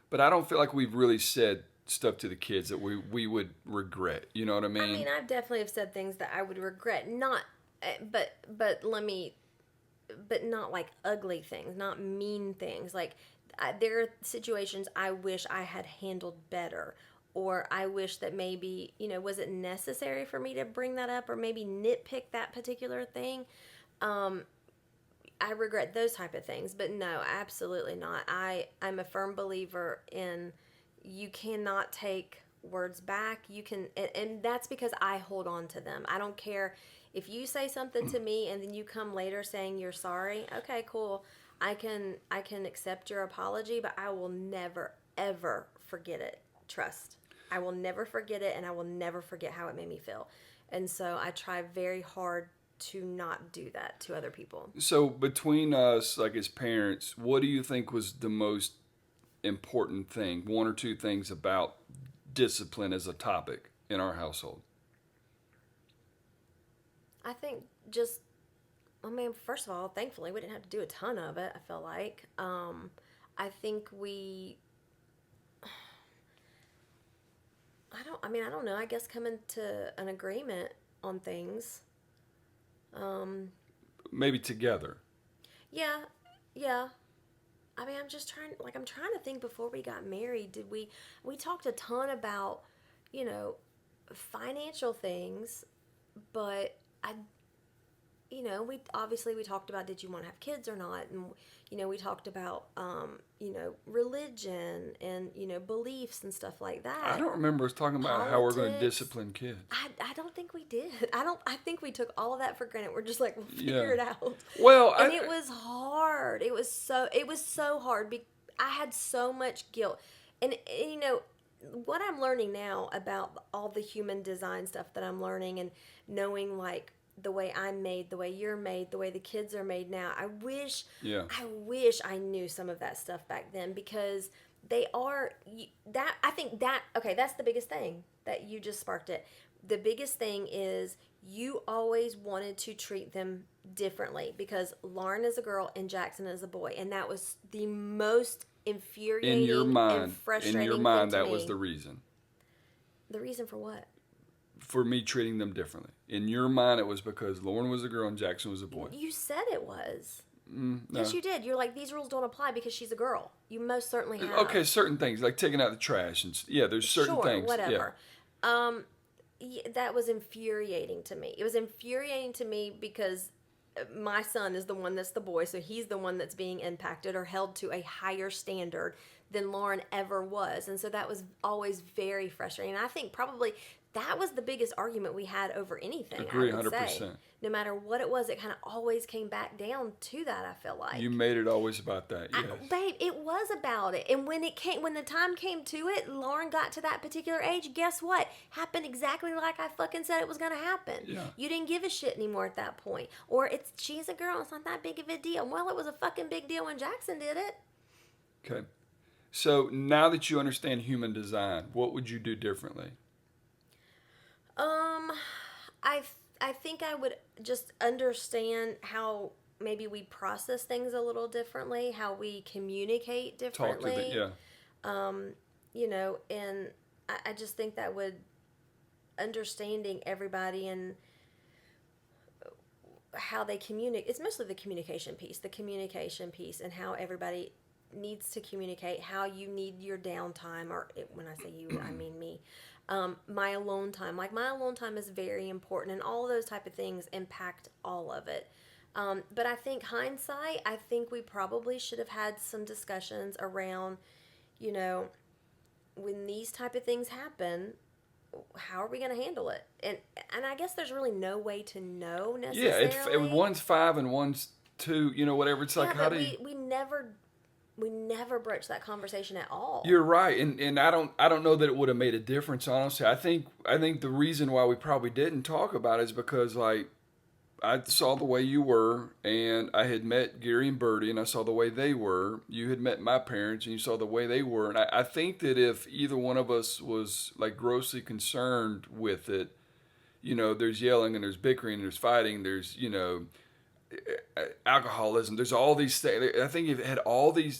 but I don't feel like we've really said stuff to the kids that we would regret. You know what I mean? I mean, I definitely have said things that I would regret. Not, but not like ugly things, not mean things. Like there are situations I wish I had handled better. Or I wish that maybe, was it necessary for me to bring that up or maybe nitpick that particular thing? I regret those type of things, but no, absolutely not. I'm a firm believer in you cannot take words back. You can, and that's because I hold on to them. I don't care if you say something to me and then you come later saying you're sorry. Okay, cool. I can accept your apology, but I will never, ever forget it. Trust. I will never forget it, and I will never forget how it made me feel. And so I try very hard to not do that to other people. So between us, like as parents, what do you think was the most important thing, one or two things about discipline as a topic in our household? I think just I mean, first of all, thankfully, we didn't have to do a ton of it, I feel like. I think I don't know, I guess coming to an agreement on things. Um, Maybe together. yeah, yeah. I mean, I'm trying to think before we got married, we talked a ton about, you know, financial things, but I, we talked about did you want to have kids or not, and we talked about religion and beliefs and stuff like I that. don't remember us talking about how we're going to Politics. discipline kids. I don't think we did. I think we took all of that for granted. We're just like, we'll Yeah. figure it out. Well, And it was hard. It was so hard. I had so much guilt. And what I'm learning now about all the human design stuff that I'm learning, and knowing like the way I'm made, the way you're made, the way the kids are made now. yeah. I wish I knew some of that stuff back then, because they are that I think that okay, that's the biggest thing that you just sparked it. The biggest thing is you always wanted to treat them differently because Lauren is a girl and Jackson is a boy, and that was the most infuriating and frustrating in your mind, thing to that me. was the reason. The reason for what? For me treating them differently. In your mind, it was because Lauren was a girl and Jackson was a boy. You said it was. No. Yes, you did. You're like, these rules don't apply because she's a girl. You most certainly have. Okay, certain things like taking out the trash and there's certain sure, things. Whatever. That was infuriating to me. It was infuriating to me because my son is the one that's the boy, so he's the one that's being impacted or held to a higher standard than Lauren ever was. And so that was always very frustrating. And I think probably that was the biggest argument we had over anything. Agree, I would 100%. say. No matter what it was, it kind of always came back down to that, I feel like. You made it always about that, yes. Babe, it was about it. And when the time came to it, Lauren got to that particular age, guess what? Happened exactly like I fucking said it was going to happen. Yeah. You didn't give a shit anymore at that point. Or she's a girl, it's not that big of a deal. Well, it was a fucking big deal when Jackson did it. Okay. So now that you understand human design, what would you do differently? I think I would just understand how maybe we process things a little differently, how we communicate differently. Talk to And I just think that would, understanding everybody and how they communicate, it's mostly the communication piece and how everybody needs to communicate, how you need your downtime, or when I say you, I mean me. My alone time. Like, my alone time is very important, and all of those type of things impact all of it. But I think hindsight, I think we probably should have had some discussions around, when these type of things happen, how are we going to handle it? And I guess there's really no way to know necessarily. Yeah, one's 5 and one's 2, whatever. It's like, how do you... We never broached that conversation at all. You're right, and I don't know that it would have made a difference, honestly. I think the reason why we probably didn't talk about it is because, like, I saw the way you were, and I had met Gary and Bertie, and I saw the way they were. You had met my parents, and you saw the way they were. And I think that if either one of us was, like, grossly concerned with it, there's yelling, and there's bickering, and there's fighting, there's, alcoholism, there's all these things. I think if it had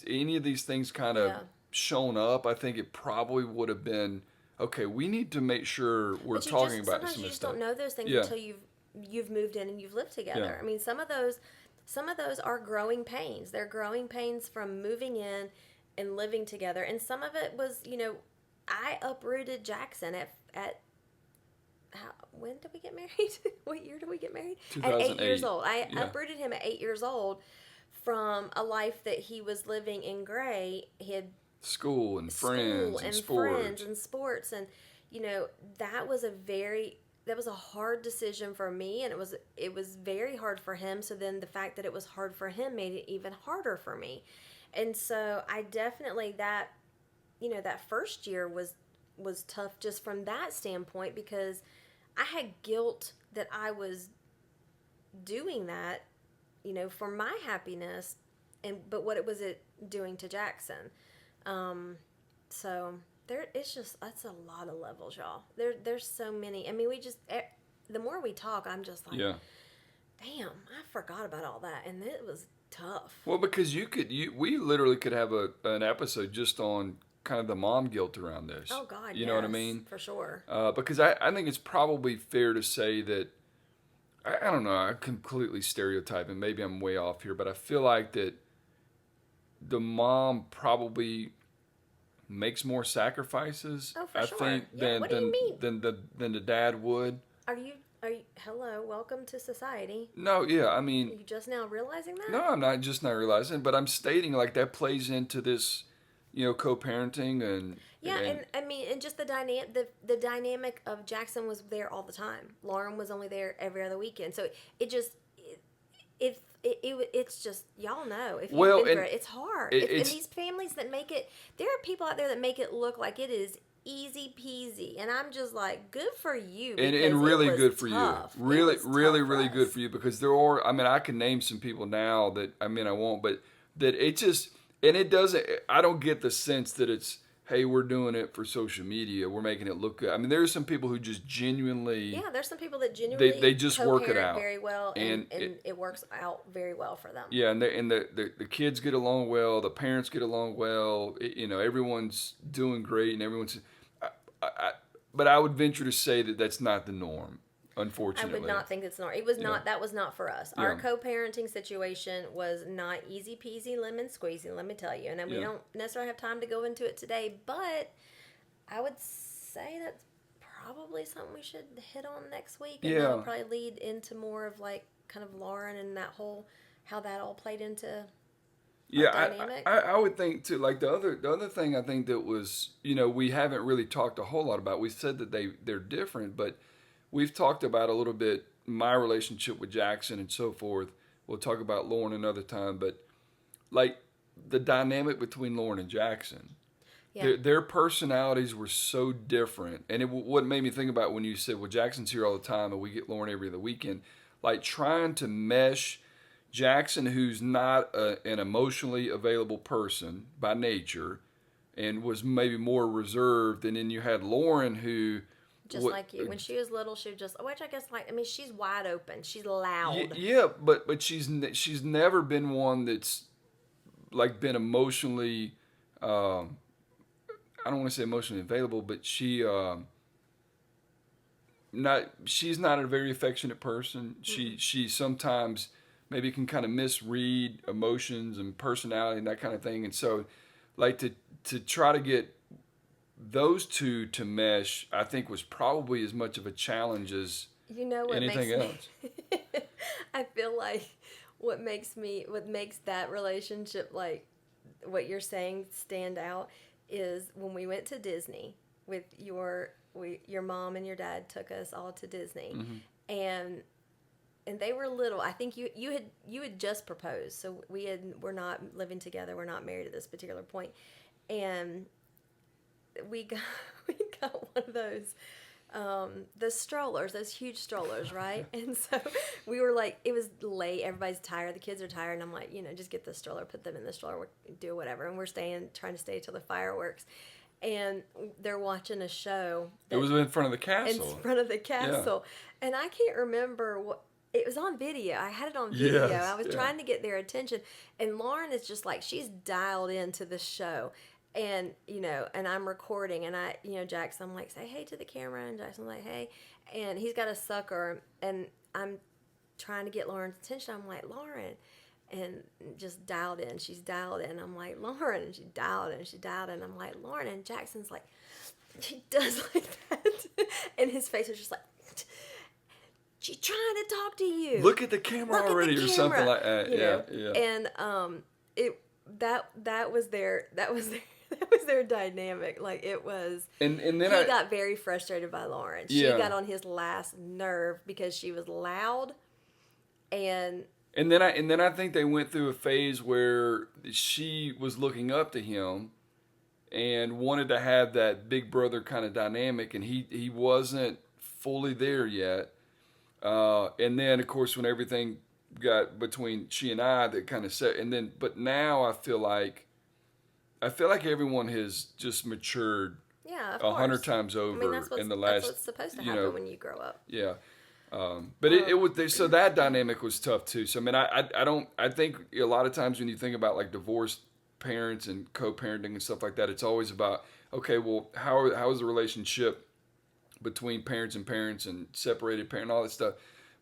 any of these things kind of shown up, I think it probably would have been, okay, we need to make sure we're talking about sometimes some you of just this don't know those things until you've moved in and you've lived together. Yeah. I mean, some of those are growing pains. They're growing pains from moving in and living together. And some of it was, I uprooted Jackson at when did we get married? What year did we get married? 2008. At 8 years old. I uprooted him at 8 years old from a life that he was living in Gray. He had school and friends and sports, and that was a hard decision for me, and it was very hard for him. So then the fact that it was hard for him made it even harder for me. And so I definitely that first year was tough just from that standpoint, because I had guilt that I was doing that, for my happiness, but what was it doing to Jackson? So that's a lot of levels, y'all. There's so many. I mean, the more we talk, I'm just like, damn, I forgot about all that, and it was tough. Well, because we literally could have an episode just on kind of the mom guilt around this. Oh God, You know what I yes, mean? for sure. Because I think it's probably fair to say that I don't know. I'm completely stereotyping. Maybe I'm way off here, but I feel like that the mom probably makes more sacrifices. Oh, for I sure. think Yeah. What do you mean? than the dad would. Are you? Hello, welcome to society. No, yeah. I Are mean, you just now realizing that? no, I'm not just not realizing, but I'm stating like that plays into this, co-parenting and Yeah, and I mean, and just the dynamic of Jackson was there all the time. Lauren was only there every other weekend, so it just it's just y'all know if you've been through it, it's hard. And these families that make it, there are people out there that make it look like it is easy peasy, and I'm just like, good for you, and really good for tough. you, really Really good for you, because there are. I mean, I can name some people now that I won't, but that it just and it doesn't. I don't get the sense that it's, hey, we're doing it for social media. We're making it look good. I mean, there's some people who just genuinely. Yeah, there's some people that genuinely they just work it out very well, and it works out very well for them. Yeah, and the kids get along well. The parents get along well. Everyone's doing great, and everyone's. But I would venture to say that that's not the norm. Unfortunately, I would not think it's normal. It was not. That was not for us. Our co-parenting situation was not easy peasy lemon squeezy. Let me tell you, and we don't necessarily have time to go into it today. But I would say that's probably something we should hit on next week, and that'll probably lead into more of like kind of Lauren and that whole how that all played into. I would think too. Like the other thing I think that was, we haven't really talked a whole lot about. We said that they're different, but we've talked about a little bit my relationship with Jackson and so forth. We'll talk about Lauren another time, but like the dynamic between Lauren and Jackson, their personalities were so different. And what made me think about when you said, well, Jackson's here all the time and we get Lauren every other weekend, like trying to mesh Jackson, who's not an emotionally available person by nature and was maybe more reserved, and then you had Lauren who... Just like you. When she was little, she would just, which I guess she's wide open. She's loud. Yeah, but she's never been one that's like been emotionally, I don't want to say emotionally available, but she's not a very affectionate person. Mm-hmm. She sometimes maybe can kind of misread emotions and personality and that kind of thing. And so like to try to get those two to mesh, I think was probably as much of a challenge as anything else. I feel like what makes that relationship, like what you're saying, stand out is when we went to Disney with your mom and your dad took us all to Disney, mm-hmm. and they were little. I think you had just proposed, so we're not living together. We're not married at this particular point, and we got one of those the strollers, those huge strollers, right? And so we were like, it was late, everybody's tired, the kids are tired, and I'm like, just get the stroller, put them in the stroller, do whatever. And we're trying to stay till the fireworks. And they're watching a show. It was in front of the castle. In front of the castle. Yeah. And I can't remember what. It was on video. I had it on video. Yes, I was trying to get their attention. And Lauren is just like, she's dialed into the show. And, and I'm recording. And Jackson, I'm like, say hey to the camera. And Jackson's like, hey. And he's got a sucker. And I'm trying to get Lauren's attention. I'm like, Lauren. And just dialed in. She's dialed in. I'm like, Lauren. And she dialed in. She dialed in. I'm like, Lauren. And Jackson's like, she does like that. And his face was just like, she's trying to talk to you. Look at the camera already, or something like that. Yeah. And that was their dynamic. Like it was. And then he got very frustrated by Lauren. She got on his last nerve because she was loud, and then I think they went through a phase where she was looking up to him and wanted to have that big brother kind of dynamic, and he wasn't fully there yet. And then, of course, when everything got between she and I, that kind of set. And then, but now I feel like everyone has just matured. Yeah, of 100 times over. That's in the last. That's what's supposed to happen when you grow up. Yeah, But it was so that dynamic was tough too. So I mean, I think a lot of times when you think about like divorced parents and co-parenting and stuff like that, it's always about, okay, well, how is the relationship between parents and separated parent, all that stuff.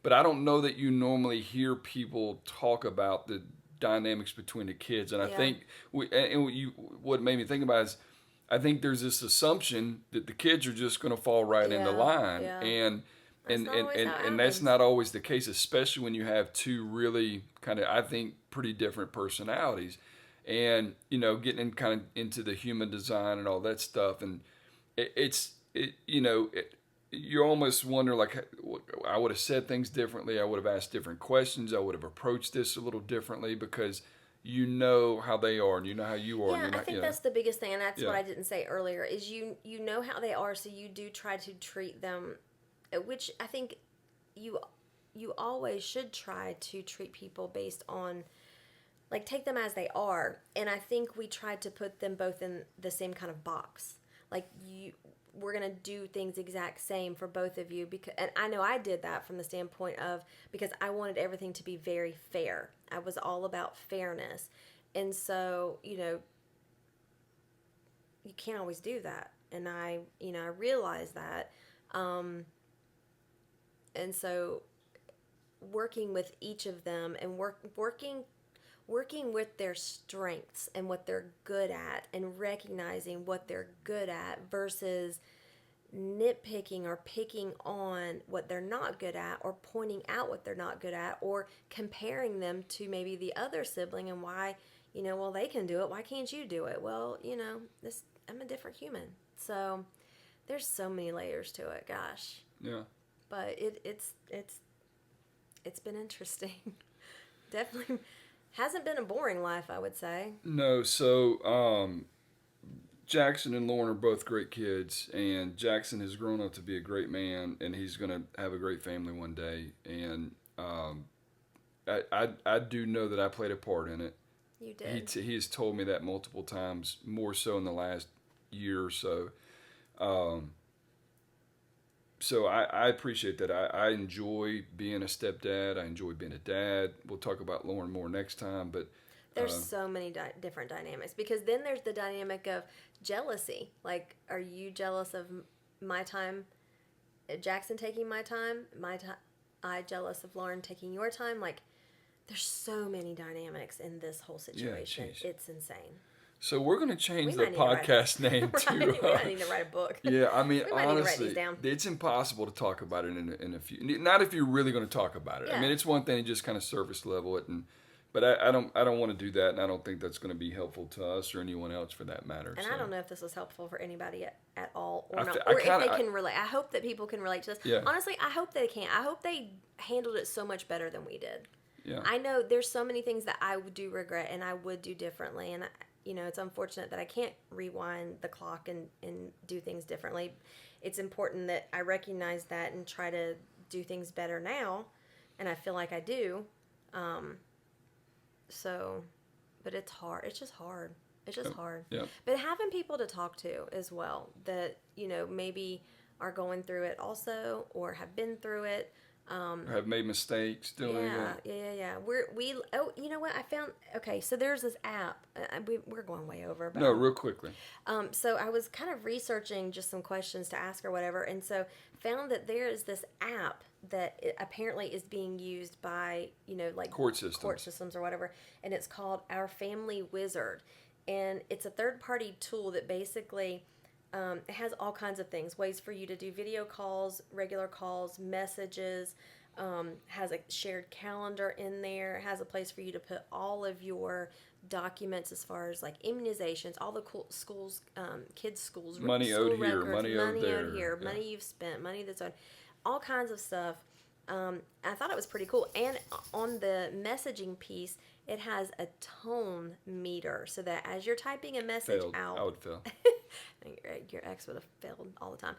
But I don't know that you normally hear people talk about the dynamics between the kids. And I think what made me think about is, I think there's this assumption that the kids are just going to fall right into line, and that's not always the case, especially when you have two really kind of, I think, pretty different personalities, and getting kind of into the human design and all that stuff, and you almost wonder, like, I would have said things differently, I would have asked different questions, I would have approached this a little differently, because you know how they are, and you know how you are. Yeah, I think that's the biggest thing, and that's what I didn't say earlier, is you know how they are, so you do try to treat them, which I think you always should try to treat people based on, like, take them as they are. And I think we tried to put them both in the same kind of box. Like, we're going to do things exact same for both of you, because, and I know I did that from the standpoint of, because I wanted everything to be very fair. I was all about fairness. And so, you can't always do that. And I realized that. And so working with each of them and working with their strengths and what they're good at, and recognizing what they're good at versus nitpicking or picking on what they're not good at, or pointing out what they're not good at, or comparing them to maybe the other sibling, and why, well, they can do it, why can't you do it? Well, I'm a different human. So there's so many layers to it, gosh. Yeah. But it's been interesting. Definitely hasn't been a boring life, I would say. No, so Jackson and Lauren are both great kids, and Jackson has grown up to be a great man, and he's going to have a great family one day. And I do know that I played a part in it. You did. He has told me that multiple times, more so in the last year or so. So I appreciate that. I enjoy being a stepdad. I enjoy being a dad. We'll talk about Lauren more next time, but there's so many different dynamics, because then there's the dynamic of jealousy. Like, are you jealous of my time, Jackson taking my time? I jealous of Lauren taking your time? Like, there's so many dynamics in this whole situation. Yeah, it's insane. So we're going to change the podcast name to... We might need to write a book. Yeah, I mean, honestly, it's impossible to talk about it in a few... Not if you're really going to talk about it. Yeah. I mean, it's one thing to just kind of surface level it, but I don't want to do that, and I don't think that's going to be helpful to us or anyone else for that matter. And so. I don't know if this was helpful for anybody at all, or not, or if they can relate. I hope that people can relate to this. Yeah. Honestly, I hope they can. I hope they handled it so much better than we did. Yeah. I know there's so many things that I do regret and I would do differently, and it's unfortunate that I can't rewind the clock and do things differently. It's important that I recognize that and try to do things better now, and I feel like I do. But it's hard. It's just hard. It's just hard. Yeah. But having people to talk to as well that, maybe are going through it also, or have been through it. Have made mistakes. Still. Yeah. You know what? I found, okay, so there's this app. We're going way over. But, no, real quickly. So I was kind of researching just some questions to ask or whatever, and so found that there is this app that apparently is being used by, like court systems or whatever, and it's called Our Family Wizard, and it's a third-party tool that basically it has all kinds of things, ways for you to do video calls, regular calls, messages, has a shared calendar in there, has a place for you to put all of your documents as far as like immunizations, all the cool schools, kids' schools, money school owed records, here, money owed there, here, money you've spent, money that's on, all kinds of stuff. I thought it was pretty cool. And on the messaging piece, it has a tone meter, so that as you're typing a message out, I would fail. Your ex would have failed all the time.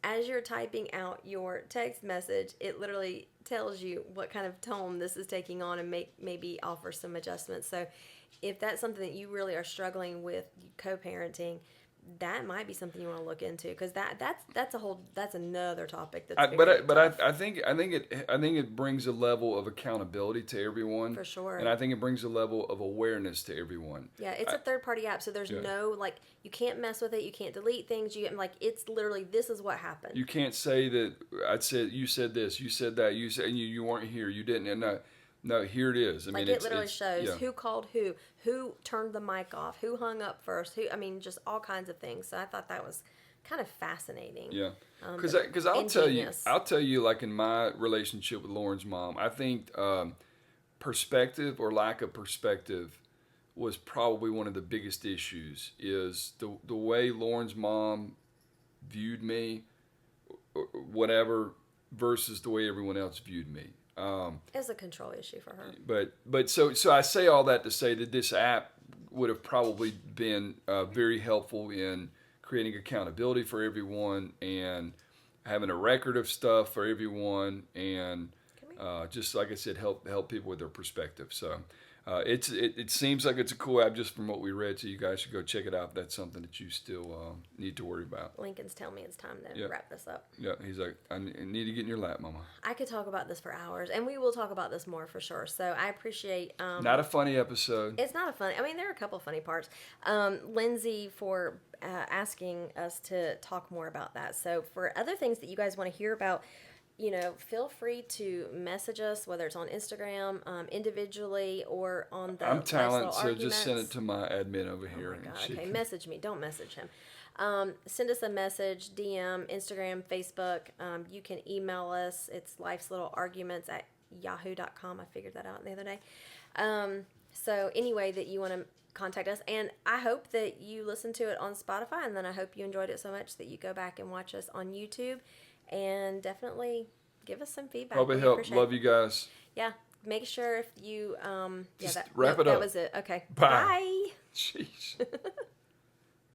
As you're typing out your text message, it literally tells you what kind of tone this is taking on, and maybe offer some adjustments. So if that's something that you really are struggling with, co-parenting, that might be something you want to look into, because that's another topic that's I think it brings a level of accountability to everyone, for sure, and I think it brings a level of awareness to everyone. Yeah, it's a third-party app, so there's no, like, you can't mess with it, you can't delete things, it's literally, this is what happened. You can't say that you said this, you said that, and you weren't here, you didn't, and no, here it is. I mean, it literally shows who called who turned the mic off, who hung up first, just all kinds of things. So I thought that was kind of fascinating. Yeah, because I'll tell you, like in my relationship with Lauren's mom, I think perspective or lack of perspective was probably one of the biggest issues. Is the way Lauren's mom viewed me, or whatever, versus the way everyone else viewed me. It's a control issue for her. But so I say all that to say that this app would have probably been very helpful in creating accountability for everyone and having a record of stuff for everyone, and just like I said, help people with their perspective. So it seems like it's a cool app just from what we read. So you guys should go check it out if that's something that you still need to worry about. Lincoln's telling me it's time to wrap this up. Yeah, he's like, I need to get in your lap, Mama. I could talk about this for hours, and we will talk about this more for sure. So I appreciate. Not a funny episode. It's not a funny. There are a couple of funny parts. Lindsay for asking us to talk more about that. So for other things that you guys want to hear about, feel free to message us, whether it's on Instagram, individually, or on the I'm talented, so Arguments. just send it to my admin over here. Oh my God, okay, message me. Don't message him. Send us a message, DM, Instagram, Facebook. You can email us. It's lifeslittlearguments@yahoo.com. I figured that out the other day. So any way that you want to contact us. And I hope that you listen to it on Spotify, and then I hope you enjoyed it so much that you go back and watch us on YouTube. And definitely give us some feedback. Hope it helped. Love you guys. Yeah. Make sure if you... wrap it up. That was it. Okay. Bye. Bye. Jeez.